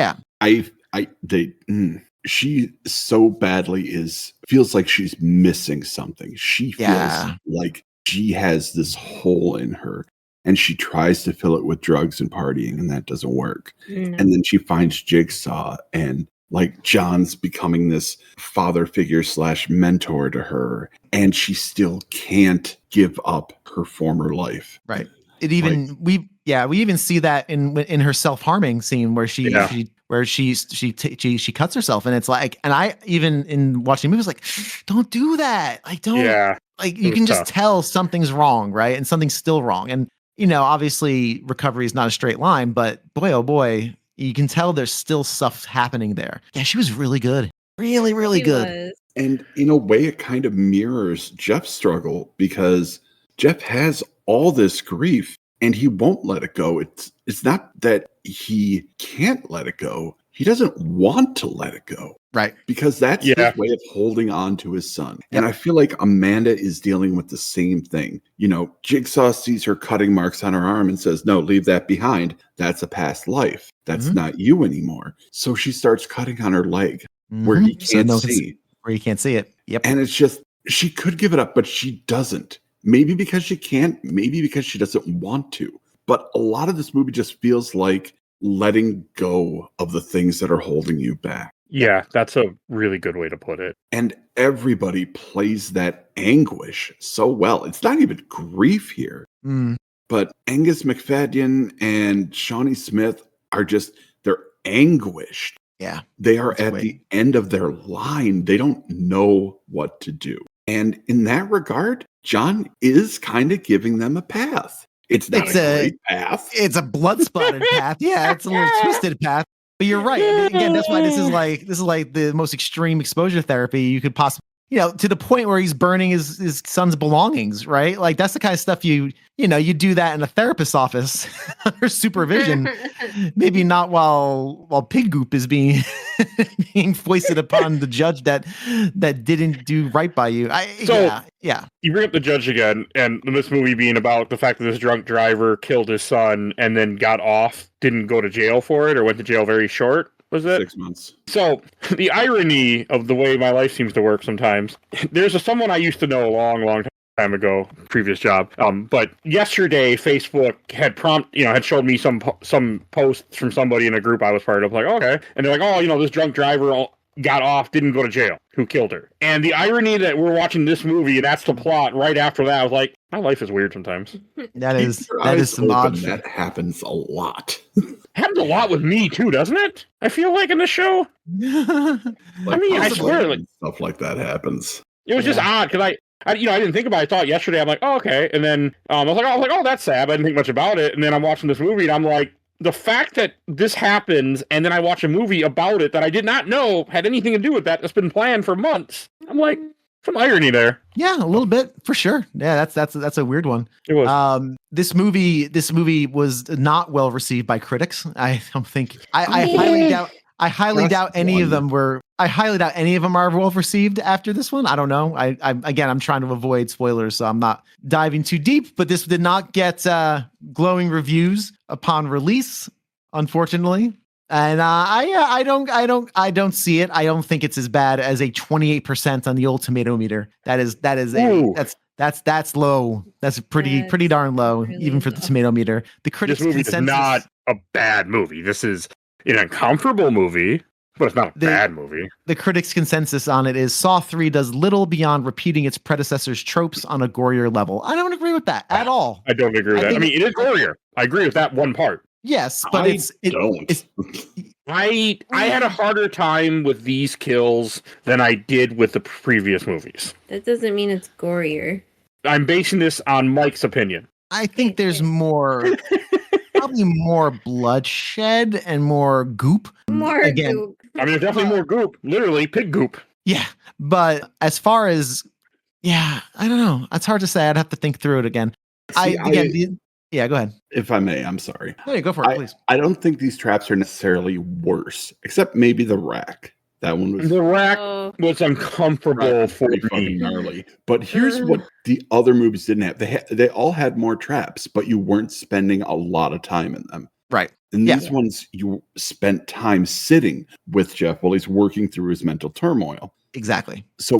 she so badly feels like she's missing something. She feels like she has this hole in her and she tries to fill it with drugs and partying and that doesn't work. And then she finds Jigsaw and like John's becoming this father figure / mentor to her, and she still can't give up her former life. Right. It even we even see that in her self-harming scene where she cuts herself, and it's like, and I even in watching movies like, don't do that. Like, don't like, you can just tell something's wrong, right? And something's still wrong. And obviously recovery is not a straight line, but boy, oh boy, you can tell there's still stuff happening there. Yeah, she was really good. Really, really good. And in a way, it kind of mirrors Jeff's struggle, because Jeff has all this grief and he won't let it go. It's not that he can't let it go. He doesn't want to let it go. Right. Because that's his way of holding on to his son. And I feel like Amanda is dealing with the same thing. Jigsaw sees her cutting marks on her arm and says, no, leave that behind. That's a past life. That's not you anymore. So she starts cutting on her leg where he can't see. Where you can't see it. Yep. And it's just, she could give it up, but she doesn't. Maybe because she can't, maybe because she doesn't want to. But a lot of this movie just feels like letting go of the things that are holding you back. Yeah, that's a really good way to put it. And everybody plays that anguish so well. It's not even grief here. But Angus McFadden and Shawnee Smith are just, they're anguished. Yeah. They are at the end of their line. They don't know what to do. And in that regard, John is kind of giving them a path. It's not a great path. It's a blood-spotted path. Yeah, it's a little twisted path. But you're right. Again, that's why this is like the most extreme exposure therapy you could possibly, to the point where he's burning his son's belongings, right? Like, that's the kind of stuff you do that in a therapist's office under supervision. Maybe not while pig goop is being foisted upon the judge that didn't do right by you. Yeah. You bring up the judge again, and this movie being about the fact that this drunk driver killed his son and then got off, didn't go to jail for it, or went to jail very short. Was it 6 months? So the irony of the way my life seems to work sometimes. There's someone I used to know a long time ago, previous job. But yesterday, Facebook had had showed me some posts from somebody in a group I was part of. Like, okay, and they're like, oh, this drunk driver got off, didn't go to jail, who killed her. And the irony that we're watching this movie, and that's the plot. Right after that, I was like, my life is weird sometimes. That is some odd. That happens a lot. Happens a lot with me too, doesn't it? I feel like in the show. I swear, stuff like that happens. It was just odd because I didn't think about it. I thought yesterday, I'm like, oh, okay, and then I was like, oh, that's sad. I didn't think much about it, and then I'm watching this movie, and I'm like, the fact that this happens, and then I watch a movie about it that I did not know had anything to do with that, that's been planned for months. I'm like, some irony there. Yeah, a little bit for sure. Yeah, that's a weird one. It was. This movie was not well received by critics. I don't think. I highly doubt any of them were. I highly doubt any of them are well received after this one. I don't know. I'm trying to avoid spoilers, so I'm not diving too deep. But this did not get glowing reviews upon release, unfortunately. And I don't see it. I don't think it's as bad as a 28% on the old tomato meter. That's low. That's pretty darn low, really even for the tomato meter. The critics' this movie consensus is not a bad movie. This is an uncomfortable movie, but it's not a bad movie. The critics' consensus on it is Saw 3 does little beyond repeating its predecessor's tropes on a gorier level. I don't agree with that at all. I don't agree with that. I mean, it is gorier. I agree with that one part. Yes, but I had a harder time with these kills than I did with the previous movies. That doesn't mean it's gorier. I'm basing this on Mike's opinion. I think there's probably more bloodshed and more goop. More goop. I mean, there's definitely more goop. Literally, pig goop. Yeah, but as far as, I don't know. It's hard to say. I'd have to think through it again. Yeah, go ahead. If I may, I'm sorry. No, go for it, please. I don't think these traps are necessarily worse, except maybe the rack. That one was... The rack was uncomfortable for me. Fucking gnarly. But here's what the other movies didn't have. They all had more traps, but you weren't spending a lot of time in them. Right. And these ones, you spent time sitting with Jeff while he's working through his mental turmoil. Exactly. So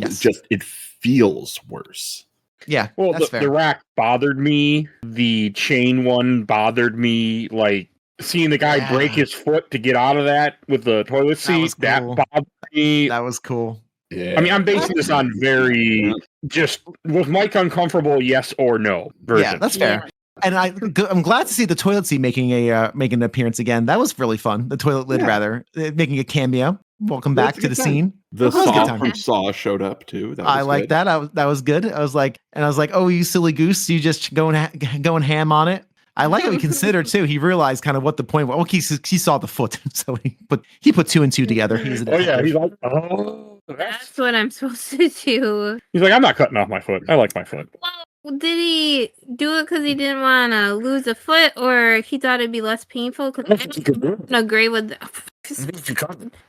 it feels worse. Yeah, well, the rack bothered me. The chain one bothered me. Like, seeing the guy break his foot to get out of that with the toilet seat, that bothered me. That was cool. Yeah. I mean, I'm basing this on very just, was Mike uncomfortable, yes or no version. Yeah, that's fair. And I'm glad to see the toilet seat making an appearance again. That was really fun. The toilet lid, rather, making a cameo. Welcome back to the scene. The Saw from Saw showed up too. I like that. That was good. I was like, oh, you silly goose, you just going ham on it. I like how he considered too. He realized kind of what the point was. Well, he saw the foot, so he put two and two together. He's like, that's what I'm supposed to do. He's like, I'm not cutting off my foot. I like my foot. Well, did he do it because he didn't want to lose a foot, or he thought it'd be less painful? Because I agree with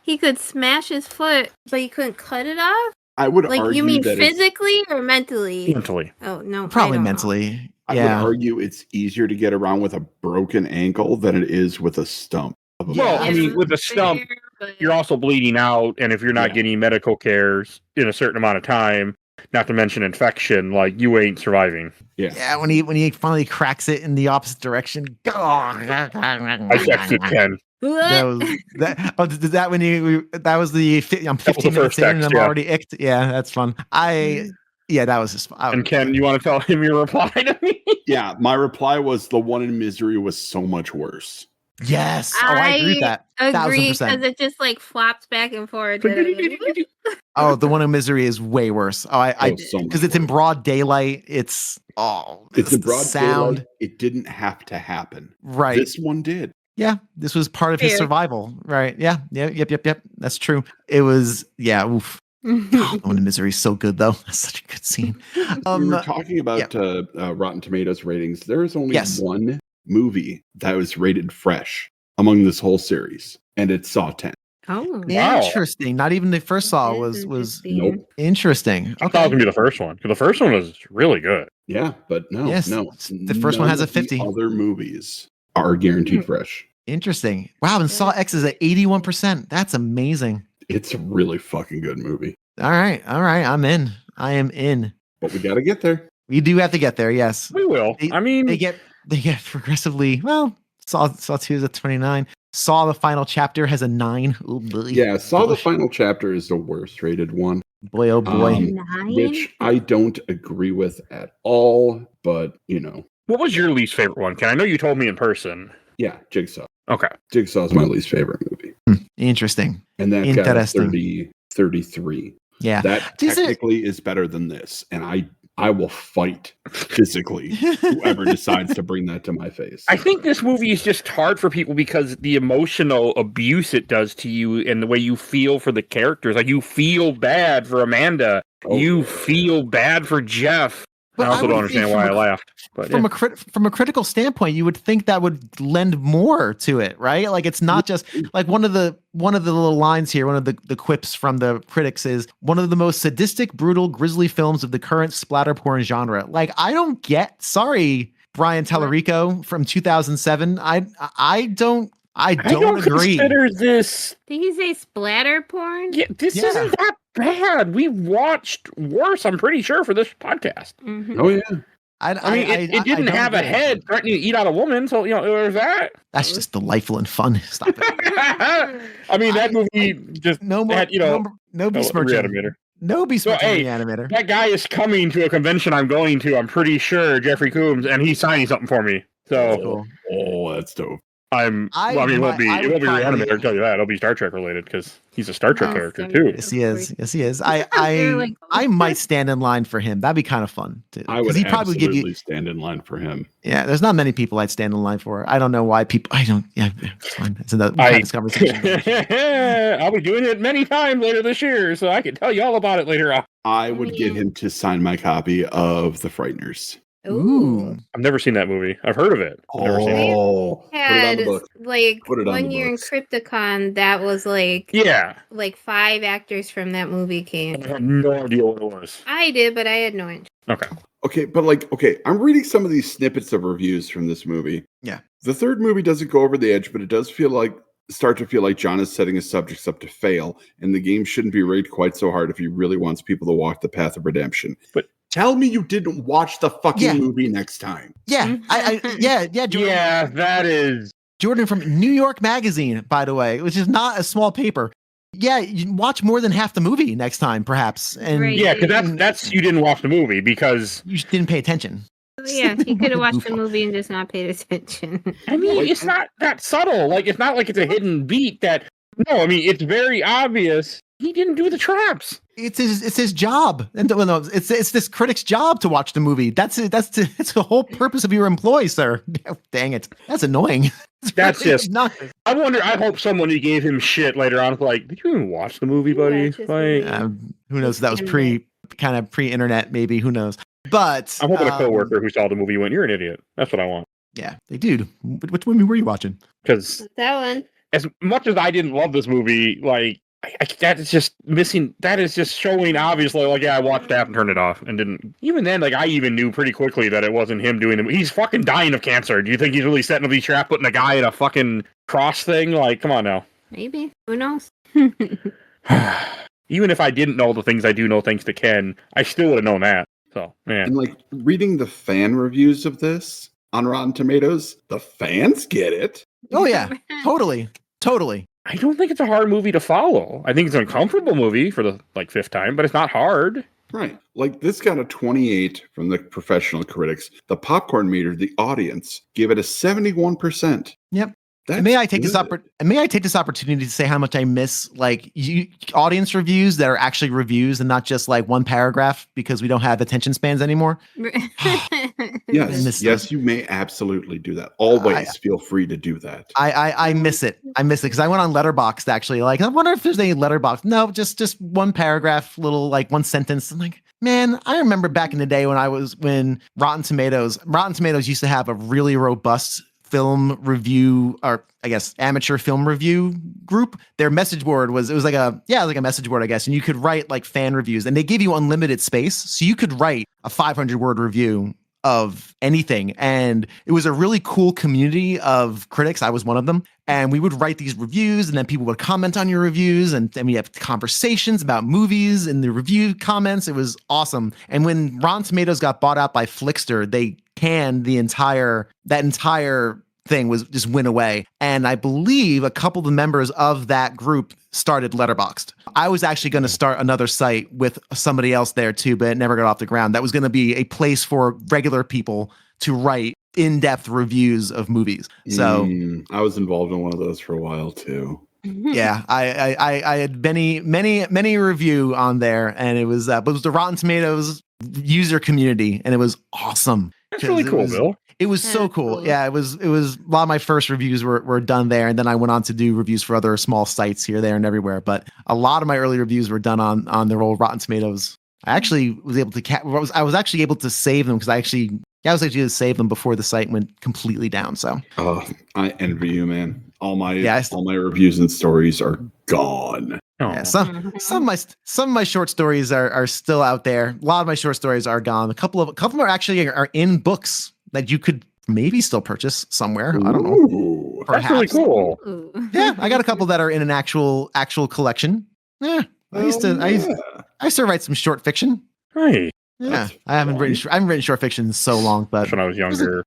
he could smash his foot, but he couldn't cut it off. I would like, argue you mean that physically or mentally? Mentally. Oh no, probably mentally. I would argue it's easier to get around with a broken ankle than it is with a stump. Well, I mean, with a stump, you're also bleeding out, and if you're not getting medical cares in a certain amount of time, not to mention infection, like, you ain't surviving. Yeah, when he finally cracks it in the opposite direction. I texted Ken. That was the I'm 15 minutes in and I'm already icked. Yeah, that's fun. That was just fun. And Ken, you want to tell him your reply to me? Yeah, my reply was the one in Misery was so much worse. Yes. I agree with that. Agree, because it just like flops back and forth. Oh, the one in Misery is way worse. Because it's in broad daylight. It's in broad sound. Daylight. It didn't have to happen. Right. This one did. Yeah, this was part of his survival. Right. Yeah. Yep. That's true. It was. Yeah. Oof. The one in Misery is so good, though. That's such a good scene. We were talking about Rotten Tomatoes ratings. There is only one movie that was rated fresh among this whole series, and it's Saw 10. Oh, wow. Interesting. Not even the first Saw was interesting. I thought it was gonna be the first one, because the first one was really good. Yeah, but no. The first one has a 50. Other movies are guaranteed fresh. Interesting. Wow, and Saw X is at 81%. That's amazing. It's a really fucking good movie. All right. I'm in. I am in. But we got to get there. We do have to get there. Yes, we will. They get progressively. Well, Saw 2 is a 29. Saw the final chapter has a 9. Oh, boy. Yeah, Saw the final chapter is the worst rated one. Boy, oh boy. 9? Which I don't agree with at all. But what was your least favorite one? Ken, I know you told me in person. Yeah, Jigsaw. Okay. Jigsaw is my least favorite movie. Interesting. And that got a 33. Yeah. That technically is better than this. And I will fight physically whoever decides to bring that to my face. I think this movie is just hard for people because the emotional abuse it does to you and the way you feel for the characters. Like, you feel bad for Amanda. You feel bad for Jeff. But I also don't understand why I laughed. But from a critical standpoint, you would think that would lend more to it, right? Like, it's not just like one of the little lines here. One of the quips from the critics is one of the most sadistic, brutal, grisly films of the current splatter porn genre. Like, I don't get. Sorry, Brian Tallarico from 2007. I don't agree. Consider this. Did he say splatter porn? Yeah, this isn't that bad. We watched worse, I'm pretty sure, for this podcast. Mm-hmm. Oh yeah. I mean, it didn't have a head threatening to eat out a woman, so there's that. That's just delightful and fun. Stop it. I mean, that movie just no besmirching. No besmirching the animator. That guy is coming to a convention I'm going to. I'm pretty sure, Jeffrey Coombs, and he's signing something for me. So, that's dope. It won't be Reanimator, I'll tell you that. It'll be Star Trek related because he's a Star Trek character too. Yes, he is. I might stand in line for him. That'd be kind of fun too. I would absolutely stand in line for him. Yeah, there's not many people I'd stand in line for. I don't know why people. I don't. Yeah, it's fine. It's another conversation. I'll be doing it many times later this year, so I can tell you all about it later on. I would get him to sign my copy of The Frighteners. Ooh. I've never seen that movie. I've heard of it. I've never seen it. Had like 1 year in Crypticon, that was like 5 actors from that movie came. I had no idea what it was. I did, but I had no interest. Okay, but I'm reading some of these snippets of reviews from this movie. Yeah. The third movie doesn't go over the edge, but it does start to feel like John is setting his subjects up to fail, and the game shouldn't be rated quite so hard if he really wants people to walk the path of redemption. But tell me you didn't watch the fucking movie next time. Yeah, Yeah, that is Jordan from New York Magazine, by the way, which is not a small paper. Yeah, you watch more than half the movie next time, perhaps. And Right. Yeah, because that's you didn't watch the movie because you didn't pay attention. Yeah, he could have watched the movie and just not paid attention. I mean, it's not that subtle. Like, it's not like it's a hidden beat that. No, I mean, it's very obvious he didn't do the traps. It's his job, and no, it's this critic's job to watch the movie. It's the whole purpose of your employee, sir. Dang it, that's annoying. That's just not. I hope someone who gave him shit later on is like, did you even watch the movie, buddy? Yeah, Like, who knows? That was pre-internet, maybe. Who knows? But I'm hoping a coworker who saw the movie went, "You're an idiot." That's what I want. Yeah, they dude. Which movie were you watching? Because That one. as much as I didn't love this movie, like that is just missing. That is just showing obviously. Like, yeah, I watched that and turned it off, and didn't. Even then, like I even knew pretty quickly that it wasn't him doing it. He's fucking dying of cancer. Do you think he's really setting up these traps, putting a guy in a fucking cross thing? Like, come on now. Maybe. Who knows? Even if I didn't know the things I do know thanks to Ken, I still would have known that. So, man. And like reading the fan reviews of this on Rotten Tomatoes, the fans get it. Oh yeah, totally. I don't think it's a hard movie to follow. I think it's an uncomfortable movie for the fifth time, but it's not hard. Right. Like this got a 28 from the professional critics. The popcorn meter, the audience, gave it a 71%. Yep. That's May I take good. this opportunity to say how much I miss audience reviews that are actually reviews and not just like one paragraph because we don't have attention spans anymore. Yes, you may absolutely do that. Always feel free to do that. I miss it. I miss it because I went on Letterboxd actually. Like, I wonder if there's any Letterboxd. No, just one paragraph, little like one sentence. I'm like, man, I remember back in the day when Rotten Tomatoes used to have a really robust film review, or I guess amateur film review group. Their message board was like a message board, I guess, and you could write like fan reviews, and they gave you unlimited space, so you could write a 500-word review of anything. And it was a really cool community of critics. I was one of them. And we would write these reviews, and then people would comment on your reviews, and we have conversations about movies in the review comments. It was awesome. And when Rotten Tomatoes got bought out by Flickster, they canned that entire thing just went away. And I believe a couple of the members of that group started Letterboxd. I was actually going to start another site with somebody else there too, but it never got off the ground. That was going to be a place for regular people to write in-depth reviews of movies. So I was involved in one of those for a while too. Yeah, I had many review on there, and it was but it was the Rotten Tomatoes user community, and it was awesome. That's really cool, Bill. It was so cool. Yeah, it was a lot of my first reviews were done there, and then I went on to do reviews for other small sites here, there, and everywhere. But a lot of my early reviews were done on their old Rotten Tomatoes. I actually was able to I was actually able to save them because I was actually able to save them before the site went completely down. So I envy you, man. All my reviews and stories are gone. Yeah, some of my short stories are still out there. A lot of my short stories are gone. A couple of them are actually in books that you could maybe still purchase somewhere. I don't know. That's really cool. Yeah, I got a couple that are in an actual collection. Yeah, I used to write some short fiction. Right. Yeah, I haven't written short fiction in so long, but when I was younger.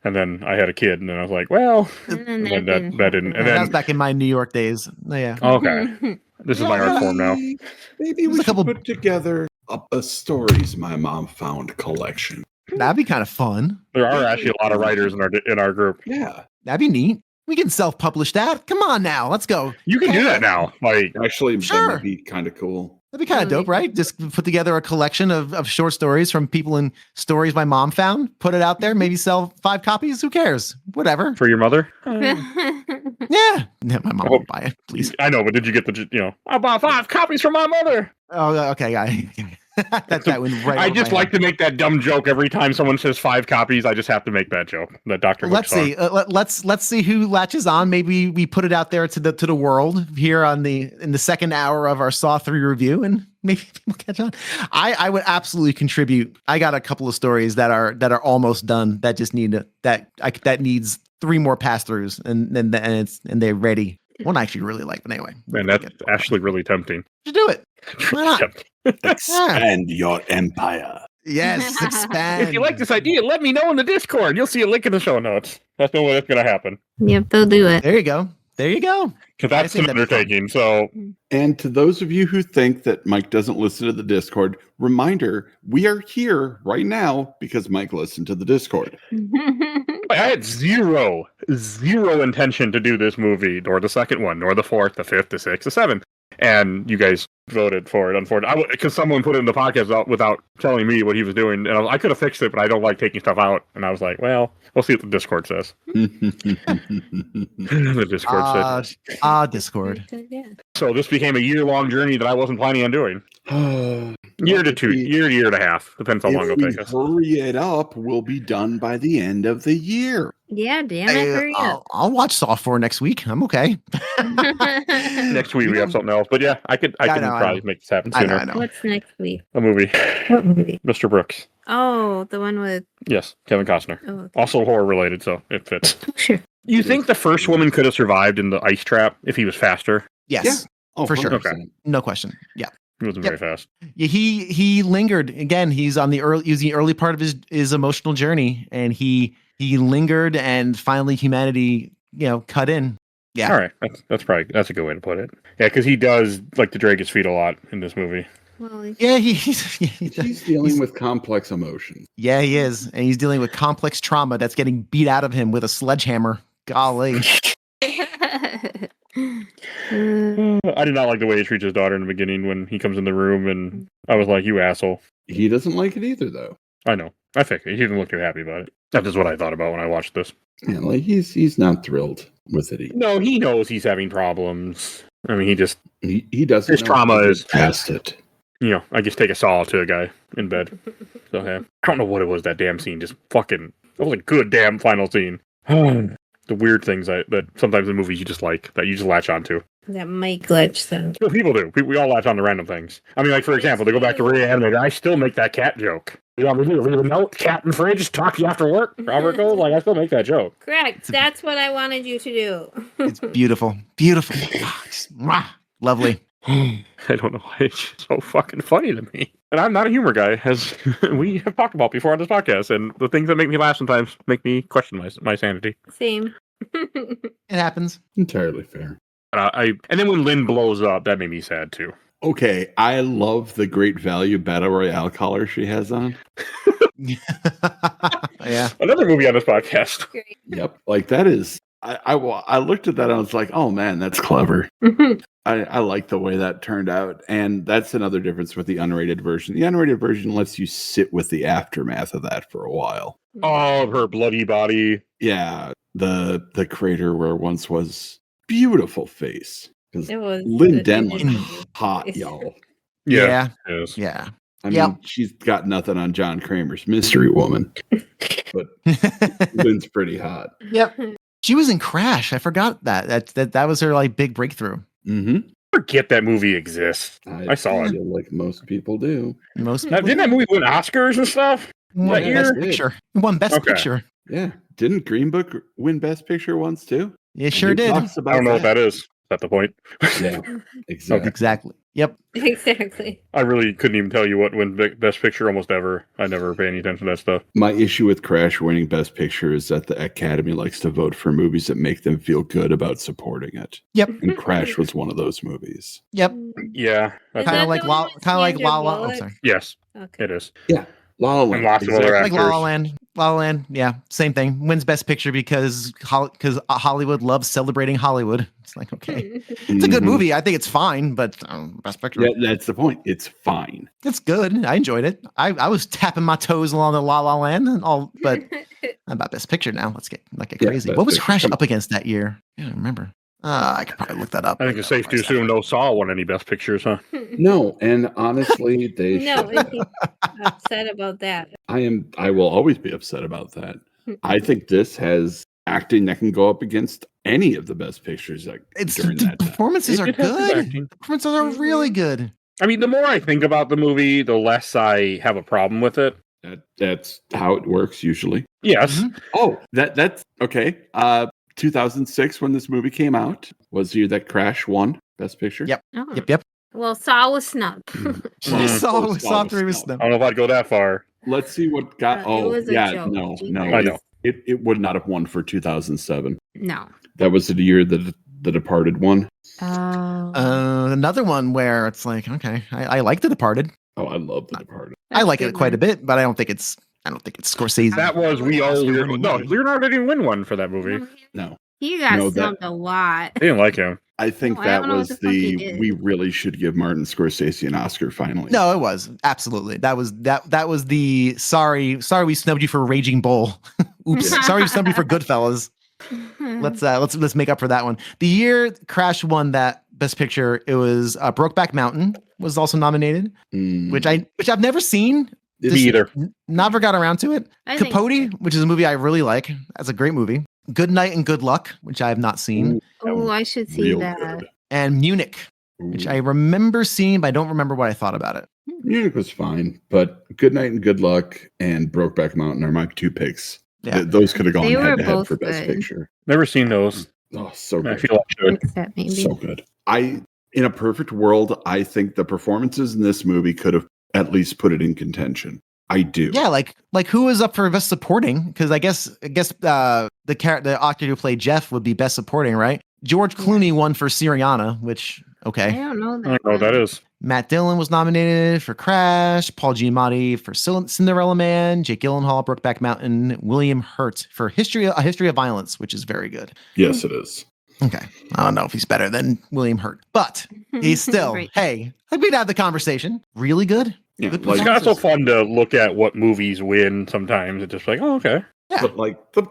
And then I had a kid, and then I was like, well, and then that didn't. And then that was back in my New York days. Yeah. Okay. This is my art form now. Maybe we should put together a stories my mom found collection. That'd be kind of fun. There are actually a lot of writers in our group. Yeah, that'd be neat. We can self-publish that. Come on now, let's go. You can do that now. Like, actually, that would be kind of cool. That'd be kind of dope, right? Just put together a collection of short stories from people and stories my mom found, put it out there, maybe sell 5 copies. Who cares? Whatever. For your mother? Yeah. My mom won't buy it, please. I know, but did you get I bought 5 copies from my mother. Oh, okay. That went right. I just like to make that dumb joke every time someone says 5 copies. I just have to make that joke. That Dr. Let's see. Let's see who latches on. Maybe we put it out there to the world here in the second hour of our Saw 3 review, and maybe people catch on. I would absolutely contribute. I got a couple of stories that are almost done that just that needs 3 more pass throughs, and they're ready. One I actually really like, but anyway. Man, that's actually really tempting. Just do it. Why not? Expand your empire. Yes, expand. If you like this idea, let me know in the Discord. You'll see a link in the show notes. That's the way that's going to happen. Yep, they'll do it. There you go. There you go. Because that's an undertaking. So, And to those of you who think that Mike doesn't listen to the Discord, reminder, we are here right now because Mike listened to the Discord. I had zero intention to do this movie, nor the second one, nor the fourth, the fifth, the sixth, the seventh. And you guys voted for it, unfortunately. Because someone put it in the podcast without telling me what he was doing. And I could have fixed it, but I don't like taking stuff out. And I was like, well, we'll see what the Discord says. The Discord said. Discord. So this became a year-long journey that I wasn't planning on doing. Year and a half. Depends how long it'll take us. Hurry it up, we'll be done by the end of the year. Yeah, damn it, hurry up. I'll watch Saw 4 next week. I'm okay. Next week we have something else. But yeah, I could probably make this happen sooner. I know. What's next week? A movie. What movie? Mr. Brooks. Oh, the one with... Yes, Kevin Costner. Oh, okay. Also horror related, so it fits. Sure. You think the first woman could have survived in the ice trap if he was faster? Yes. Yeah. Oh, For sure. 100%. Okay. No question. Yeah. He wasn't very fast. Yeah, he lingered. Again, he's on the early part of his emotional journey, and he lingered, and finally humanity, cut in. Yeah. All right. That's a good way to put it. Yeah, because he does like to drag his feet a lot in this movie. Well, Yeah, He's dealing with complex emotions. Yeah, he is. And he's dealing with complex trauma that's getting beat out of him with a sledgehammer. Golly. I did not like the way he treats his daughter in the beginning when he comes in the room, and I was like, you asshole. He doesn't like it either, though. I know. I think he didn't look too happy about it. That's just what I thought about when I watched this. Yeah, like he's not thrilled with it. No, he knows he's having problems. I mean, he doesn't. His know trauma how to is get past it. I just take a saw to a guy in bed. So yeah, I don't know what it was, that damn scene. Just fucking, that was a good damn final scene. The weird things that sometimes in movies you just like, that you just latch onto. that mic glitch then. Well, people do. We all latch on to random things. I mean, like, for example, to go back to Reanimator, I still make that cat joke. You want me to leave a note, cat in fridge, talk to you after work? Robert goes, like, I still make that joke. Correct. That's what I wanted you to do. It's beautiful. Beautiful. Lovely. I don't know why it's so fucking funny to me. And I'm not a humor guy, as we have talked about before on this podcast. And the things that make me laugh sometimes make me question my sanity. Same. It happens. Entirely fair. And then when Lynn blows up, that made me sad too. Okay, I love the Great Value Battle Royale collar she has on. Yeah. Another movie on this podcast. Yep, like that is. I looked at that and I was like, oh man, that's clever. I like the way that turned out, and that's another difference with the unrated version. The unrated version lets you sit with the aftermath of that for a while. Oh, her bloody body. Yeah, the crater where once was beautiful face. It was Lynn good. Denman, hot y'all. Yeah. It is. Yeah. I mean, she's got nothing on John Kramer's Mystery Woman, but Lynn's pretty hot. Yep. She was in Crash. I forgot that was her like big breakthrough. Mm-hmm. Forget that movie exists. I saw it. feel like most people do. Most Now, people didn't that movie win Oscars and stuff? won that Best year? Picture. Won Best Okay. Picture. Yeah. Didn't Green Book win Best Picture once too? It sure did. I don't know what that is. Is that the point? Yeah, exactly. Exactly. Yep. Exactly. I really couldn't even tell you what wins Best Picture almost ever. I never pay any attention to that stuff. My issue with Crash winning Best Picture is that the Academy likes to vote for movies that make them feel good about supporting it. Yep. And Crash was one of those movies. Yep. Yeah. Is Kind that of like the one with Sandra La La. Oh, Bullock? sorry. Yes, Okay. it is. La La And Land. lots of other Like La La actors. Land. La La Land. Yeah. Same thing. Wins Best Picture because Hollywood loves celebrating Hollywood. It's like, okay. It's a good Mhm. movie. I think it's fine, but Best Picture. Yeah, that's the point. It's fine. It's good. I enjoyed it. I was tapping my toes along the La La Land and all, but I'm about Best Picture now. Let's get Yeah, crazy. Best What was Picture. Crash up against that year? I don't remember. I could probably look that up. I think it's safe to assume no Saw won any Best Pictures, huh? No, and honestly, they No, should. he's upset about that. I will always be upset about that. I think this has acting that can go up against any of the Best Pictures during The that time. performances are It has good good. acting. The performances are really good. I mean, the more I think about the movie, the less I have a problem with it. That's how it works usually. Yes. Mhm. Oh, that's okay. 2006 when this movie came out was the year that Crash won Best Picture. Yep. Oh. Yep. Well, Saw was snubbed. Mm. Saw Oh, Saw 3 was snubbed. I don't know if I'd go that far. Let's see what got. It Oh, was a yeah, joke. no. I know. It would not have won for 2007. No. That was the year that The Departed won. Another one where it's like, okay, I like The Departed. Oh, I love The Departed. I like it quite a bit, but I don't think it's Scorsese. That was Leonardo. No, movie. Leonardo didn't win one for that movie. No, He got No, snubbed a lot. I didn't like him. I think No, I that don't know was what the fuck he the did. we really should give Martin Scorsese an Oscar finally. No, it was absolutely that was the sorry we snubbed you for Raging Bull. Oops, sorry we snubbed you for Goodfellas. Let's make up for that one. The year Crash won that Best Picture, it was Brokeback Mountain was also nominated, which I've never seen. Me either. Never got around to it. I think Capote, which is a movie I really like. That's a great movie. Good Night and Good Luck, which I have not seen. Oh, I should see Real that. good. And Munich, which I remember seeing, but I don't remember what I thought about it. Munich was fine, but Good Night and Good Luck and Brokeback Mountain are my two picks. Yeah. Those could have gone They were head to head both for Best good. Picture. Never seen those. Oh, so I good. feel like I should. Except maybe. So good. In a perfect world, I think the performances in this movie could have at least put it in contention. I do. Yeah, like who is up for Best Supporting? Because I guess the actor who played Jeff would be Best Supporting, right? George Clooney won for Syriana, which I okay. don't know I that. don't know what that is. Matt Dillon was nominated for Crash, Paul Giamatti for Cinderella Man, Jake Gyllenhaal, Brokeback Mountain, William Hurt for A History of Violence, which is very good. Yes, it is. Okay, I don't know if he's better than William Hurt, but he's still. Right. Hey, we'd have the conversation. Really good. Yeah, Good like, It's kind of so fun to look at what movies win sometimes. It's just like, oh, okay. Yeah. but like the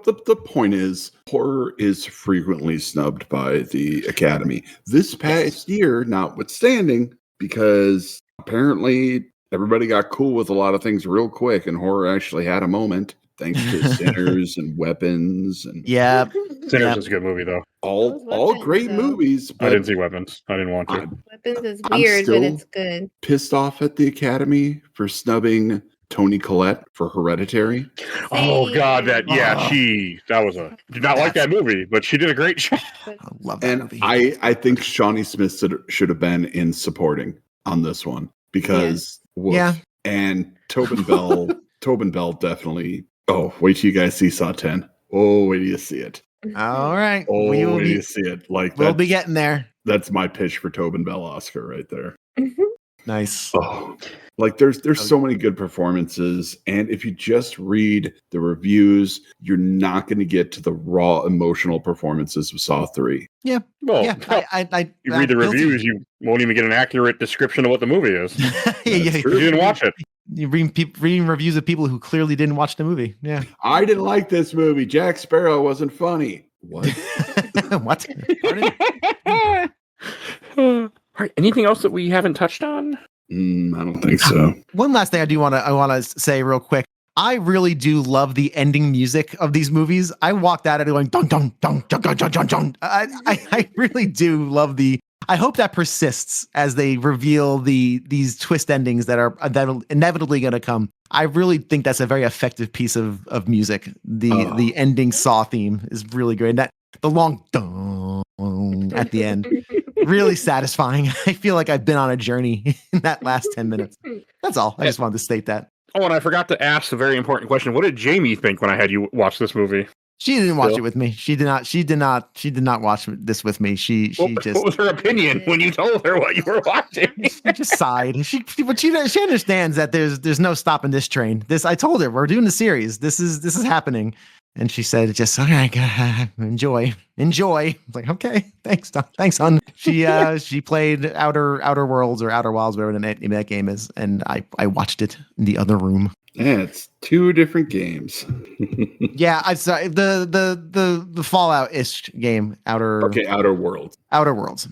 point is, horror is frequently snubbed by the Academy. This past year, notwithstanding, because apparently everybody got cool with a lot of things real quick, and horror actually had a moment thanks to Sinners and Weapons and Yeah, Sinners is a good movie, though. all Weapons, great though. movies. I But didn't see Weapons. I didn't want to. I'm Weapons is I'm weird, but still- it's good. pissed off at the Academy for snubbing Toni Collette for Hereditary. Oh God, that Oh. that was a did not like that movie, but she did a great job. I love that And movie. I think Shawnee Smith should have been in supporting on this one because woof. Yeah. And Tobin Bell definitely. Oh, wait till you guys see Saw 10. Oh, wait till you see it. All right, Oh, we will wait till you be see it. Like we'll be getting there. that's my pitch for Tobin Bell Oscar right there. Nice. Oh, like there's so many good performances, and if you just read the reviews, you're not going to get to the raw emotional performances of Saw 3. Well, Yeah, I you read the reviews, you won't even get an accurate description of what the movie is. yeah, true. You didn't watch it. you reading reviews of people who clearly didn't watch the movie. Yeah. I didn't like this movie. Jack Sparrow wasn't funny. What? What? Pardon? All right. Anything else that we haven't touched on? I don't think so. One last thing I want to say real quick. I really do love the ending music of these movies. I walked out of it going dun dun dun dun dun dun dun dun. I really do love I hope that persists as they reveal these twist endings that are inevitably going to come. I really think that's a very effective piece of music. The ending Saw theme is really great. And the long dun at the end, really satisfying. I feel like I've been on a journey in that last 10 minutes. That's all. I just wanted to state that. Oh, and I forgot to ask the very important question. What did Jamie think when I had you watch this movie? She didn't watch Bill? it with me. She did not watch this with me. She What was her opinion when you told her what you were watching? she just sighed. She understands that there's no stopping this train. I told her we're doing the series. This is happening. And she said, just all right, enjoy. I was like, okay, thanks, hon. She played Outer Worlds or Outer Wilds, whatever the name of that game is, and I watched it in the other room. Yeah, it's two different games. Yeah, I saw the Fallout-ish game, Outer Worlds. Outer Worlds.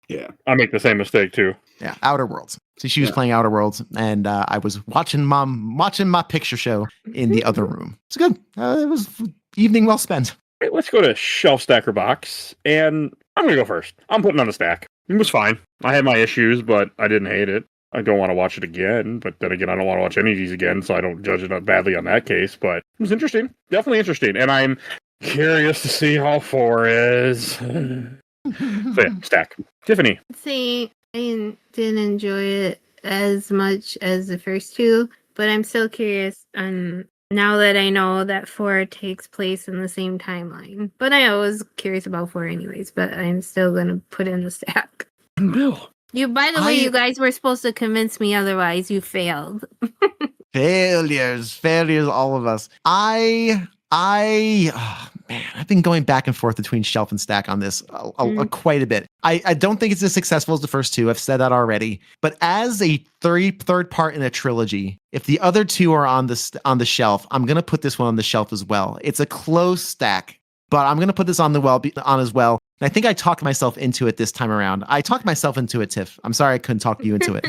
Yeah. I make the same mistake too. Yeah, Outer Worlds. So she was playing Outer Worlds, and I was watching my picture show in the other room. It's good. It was evening well spent. Right, let's go to Shelf Stacker Box, and I'm going to go first. I'm putting on the stack. It was fine. I had my issues, but I didn't hate it. I don't want to watch it again, but then again, I don't want to watch any of these again, so I don't judge it badly on that case, but it was interesting. Definitely interesting, and I'm curious to see how 4 is. So yeah, stack. Tiffany. See, I didn't enjoy it as much as the first two, but I'm still curious on now that I know that 4 takes place in the same timeline. But I was curious about 4 anyways, but I'm still going to put in the stack. Bill. By the way, you guys were supposed to convince me otherwise. You failed. Failures, all of us. Oh, man, I've been going back and forth between shelf and stack on this quite a bit. I don't think it's as successful as the first 2. I've said that already. But as a third part in a trilogy, if the other 2 are on the shelf, I'm gonna put this one on the shelf as well. It's a close stack, but I'm gonna put this on as well. And I think I talked myself into it this time around. I talked myself into it, Tiff. I'm sorry I couldn't talk you into it.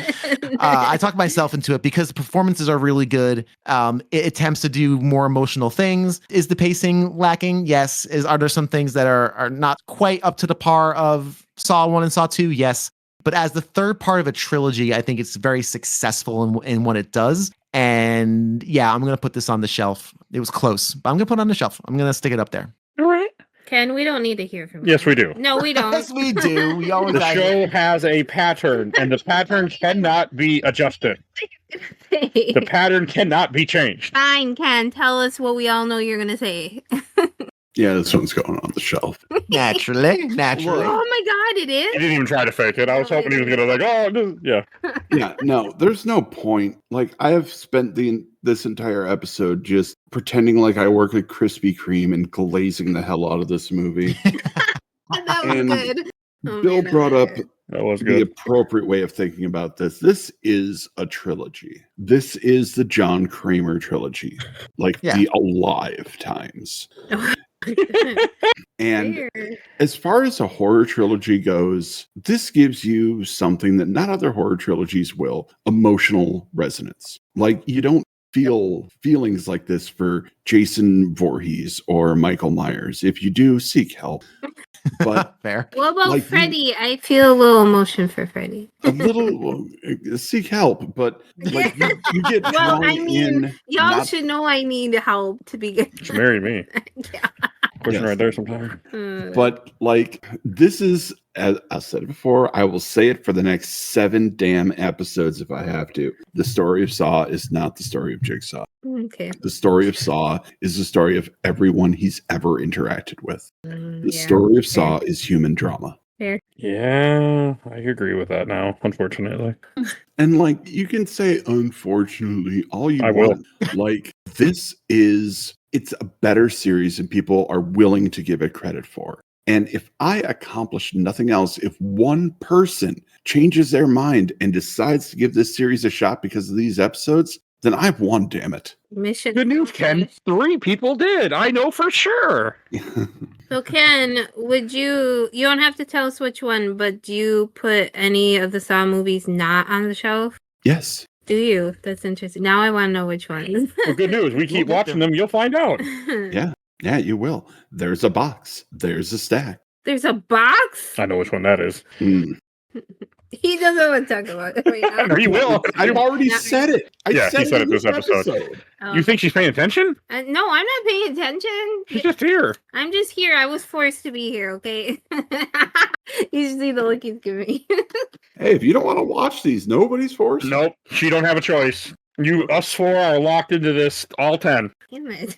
I talked myself into it because the performances are really good. It attempts to do more emotional things. Is the pacing lacking? Yes. Are there some things that are not quite up to the par of Saw 1 and Saw 2? Yes. But as the third part of a trilogy, I think it's very successful in what it does. And yeah, I'm going to put this on the shelf. It was close, but I'm going to put it on the shelf. I'm going to stick it up there. All right. Ken, we don't need to hear from you. Yes, we do. No, we don't. Yes, we do. We always The show has a pattern, and the pattern cannot be adjusted. The pattern cannot be changed. Fine, Ken. Tell us what we all know you're going to say. Yeah, this one's going on the shelf. Naturally. Oh my God, it is? He didn't even try to fake it. I was hoping he was going to yeah. Yeah, no, there's no point. Like, I have spent this entire episode just pretending like I work at Krispy Kreme and glazing the hell out of this movie. That was good. Oh, Bill brought up that was the good. appropriate way of thinking about this. This is a trilogy. This is the John Kramer trilogy, like the Alive times. And as far as a horror trilogy goes, this gives you something that not other horror trilogies will: emotional resonance. Like, you don't feel feelings like this for Jason Voorhees or Michael Myers. If you do, seek help. But fair. What about Freddy? I feel a little emotion for Freddy. A little seek help, but like you get well, drawn in. Y'all should know I need help to begin. She married me. Yeah. Pushing right there sometimes. But like, this is, as I said before, I will say it for the next 7 damn episodes if I have to. The story of Saw is not the story of Jigsaw. Okay. The story of Saw is the story of everyone he's ever interacted with. The story of Saw is human drama. Fair. Yeah, I agree with that now, unfortunately. And like, you can say unfortunately all you want. Like, it's a better series and people are willing to give it credit for. And if I accomplish nothing else, if one person changes their mind and decides to give this series a shot because of these episodes, then I've won, damn it. Mission. Good news, Ken. 3 people did. I know for sure. So, Ken, you don't have to tell us which one, but do you put any of the Saw movies not on the shelf? Yes. Do you? That's interesting. Now I want to know which one. Well, good news. We keep watching them. You'll find out. Yeah, you will. There's a box. There's a stack. There's a box? I know which one that is. He doesn't want to talk about it right now. No, he will. I've already said it. He said it this episode. You think she's paying attention? No, I'm not paying attention. She's just here. I'm just here. I was forced to be here, okay? You should see the look he's giving me. Hey, if you don't want to watch these, nobody's forced. Nope. She don't have a choice. Us 4 are locked into this. All 10. Damn it.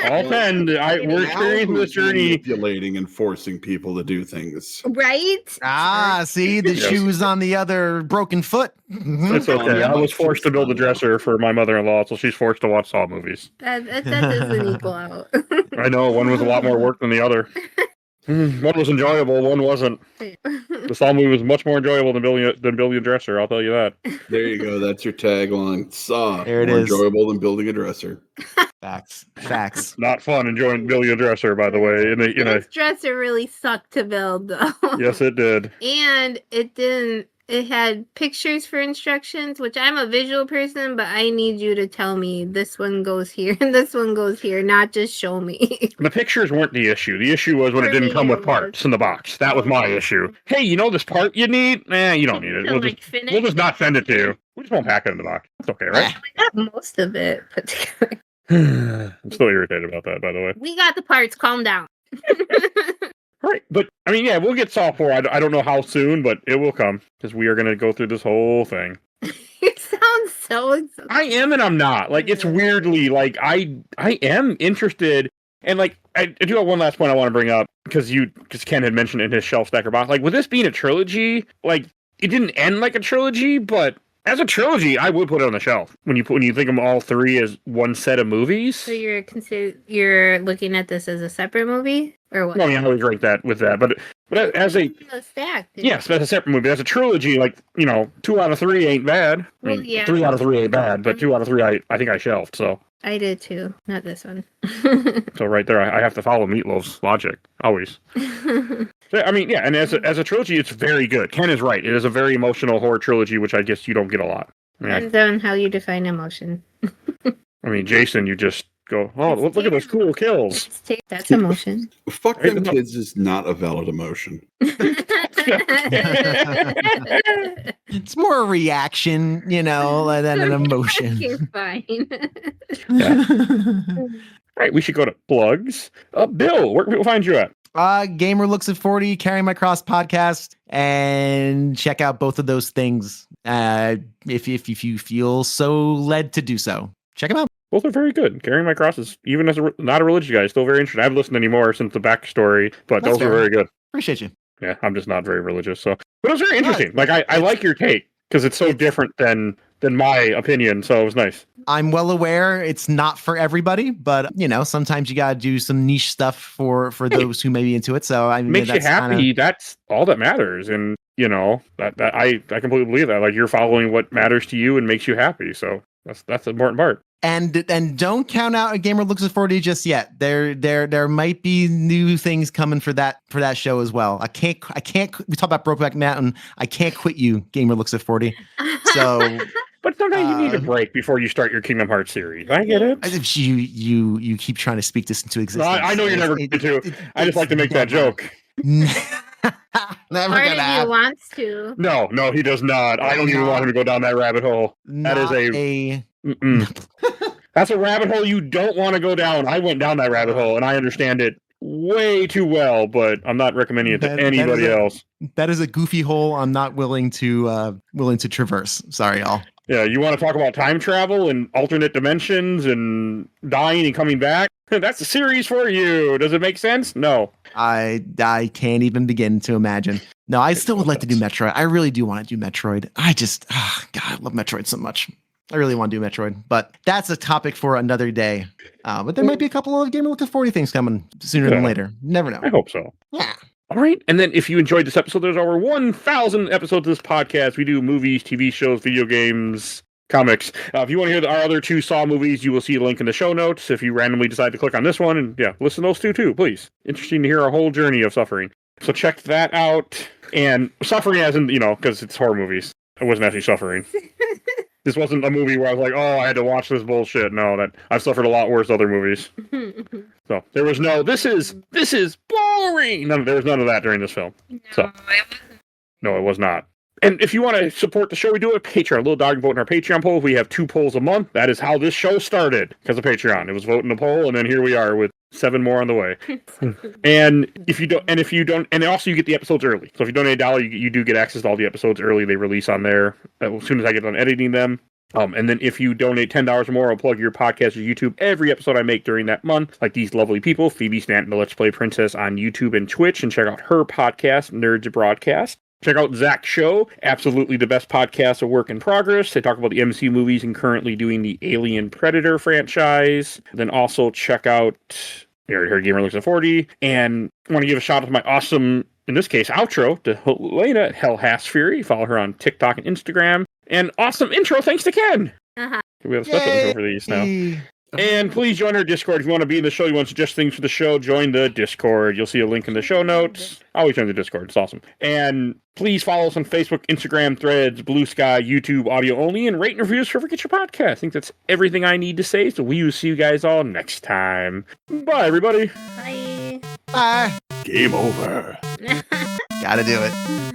All 10. We're experiencing this journey. Manipulating and forcing people to do things. Right? See, the shoe's on the other broken foot. It's okay. I was forced to build a dresser for my mother-in-law, so she's forced to watch Saw movies. That doesn't equal out. I know. One was a lot more work than the other. One was enjoyable, one wasn't. The Saw movie was much more enjoyable than building a dresser, I'll tell you that. There you go. That's your tagline. Saw. There it more is. Enjoyable than building a dresser. Facts. Not fun enjoying building a dresser, by the way. This dresser really sucked to build, though. Yes, it did. And it didn't. It had pictures for instructions, which I'm a visual person, but I need you to tell me this one goes here and this one goes here, not just show me. The pictures weren't the issue. The issue was when it didn't come with parts in the box. That was my issue. Hey, you know this part you need? You don't need it. We'll just not send it to you. We just won't pack it in the box. That's okay, right? We got most of it put together. I'm still irritated about that, by the way. We got the parts. Calm down. Right, but I mean, yeah, we'll get Saw 4. I don't know how soon, but it will come because we are going to go through this whole thing. You sound so exhausted. I am and I'm not. Like, it's weirdly, like, I am interested. And, like, I do have one last point I want to bring up, because Ken had mentioned in his shelf stacker box. Like, with this being a trilogy, like, it didn't end like a trilogy, but as a trilogy, I would put it on the shelf. When you think of them all three as one set of movies. So you're looking at this as a separate movie, or what? No, I mean, I always rank that with that, but as a stack. yes, as a separate movie, as a trilogy, like 2 out of 3 ain't bad. Well, I mean, yeah. 3 out of 3 ain't bad, but 2 out of 3, I think I shelved. So I did too, not this one. so right there, I have to follow Meatloaf's logic always. So, I mean, yeah, and as a trilogy, it's very good. Ken is right; it is a very emotional horror trilogy, which I guess you don't get a lot. Depends on how you define emotion. I mean, Jason, you just go, oh, look at those cool kills. That's emotion. Fuck them kids is not a valid emotion. It's more a reaction, than an emotion. You're fine. Yeah. All right, we should go to plugs. Bill, where can people find you at? Gamer Looks at 40, Carrying My Cross podcast, and check out both of those things if you feel so led to do so. Check them out. Both are very good. Carrying My Cross is, even as not a religious guy, still very interesting. I haven't listened anymore since the backstory, but That's those are very good. Appreciate you. Yeah, I'm just not very religious, so. But it was very interesting. Like, I like your take, because it's so different than my opinion, so it was nice. I'm well aware it's not for everybody, but sometimes you gotta do some niche stuff for those who may be into it. So I mean, makes you happy. That's all that matters, and that I completely believe that. Like, you're following what matters to you and makes you happy. So that's the important part. And don't count out A Gamer Looks at 40 just yet. There might be new things coming for that show as well. I can't. We talk about Brokeback Mountain. I can't quit you, Gamer Looks at 40. So. But sometimes you need a break before you start your Kingdom Hearts series. I get it. You keep trying to speak this into existence. No, I know you're never going to. I just like to make that joke. Never Part gonna of happen. you wants to. No, he does not. I don't even want him to go down that rabbit hole. That is a that's a rabbit hole you don't want to go down. I went down that rabbit hole, and I understand it way too well, but I'm not recommending it to anybody else. That is a goofy hole I'm not willing to traverse. Sorry, y'all. Yeah, you want to talk about time travel and alternate dimensions and dying and coming back? That's a series for you. Does it make sense? No. I can't even begin to imagine. No, I still would like to do Metroid. I really do want to do Metroid. God, I love Metroid so much. I really want to do Metroid, but that's a topic for another day. But there might be a couple of Gamer Look at 40 things coming sooner than later. Never know. I hope so. Yeah. All right. And then if you enjoyed this episode, there's over 1,000 episodes of this podcast. We do movies, TV shows, video games, comics. If you want to hear our other 2 Saw movies, you will see a link in the show notes. If you randomly decide to click on this one, and listen to those 2 too, please. Interesting to hear our whole journey of suffering. So check that out. And suffering as in, because it's horror movies. I wasn't actually suffering. This wasn't a movie where I was like, oh, I had to watch this bullshit. No, that I've suffered a lot worse other movies. So there was no, this is boring. There was none of that during this film. No, it was not. And if you want to support the show, we do it at Patreon. A little dog vote in our Patreon poll. We have 2 polls a month. That is how this show started, because of Patreon. It was voting a poll, and then here we are with 7 more on the way. And and also you get the episodes early. So if you donate $1, you do get access to all the episodes early. They release on there as soon as I get done editing them. And then if you donate $10 or more, I'll plug your podcast or YouTube every episode I make during that month. Like these lovely people, Phoebe Stanton, the Let's Play Princess on YouTube and Twitch, and check out her podcast, Nerds Broadcast. Check out Zach's show, absolutely the best podcast, A Work in Progress. They talk about the MCU movies and currently doing the Alien Predator franchise. Then also check out her Gamer Looks at 40. And I want to give a shout out to my awesome, in this case, outro to Helena at Hell Has Fury. Follow her on TikTok and Instagram. And awesome intro thanks to Ken. We have a special intro for these now. And please join our Discord. If you want to be in the show, you want to suggest things for the show, join the Discord. You'll see a link in the show notes. Always join the Discord. It's awesome. And please follow us on Facebook, Instagram, Threads, Blue Sky, YouTube, audio only, and rate and reviews for Forget Your Podcast. I think that's everything I need to say. So we will see you guys all next time. Bye, everybody. Bye. Bye. Game over. Gotta do it.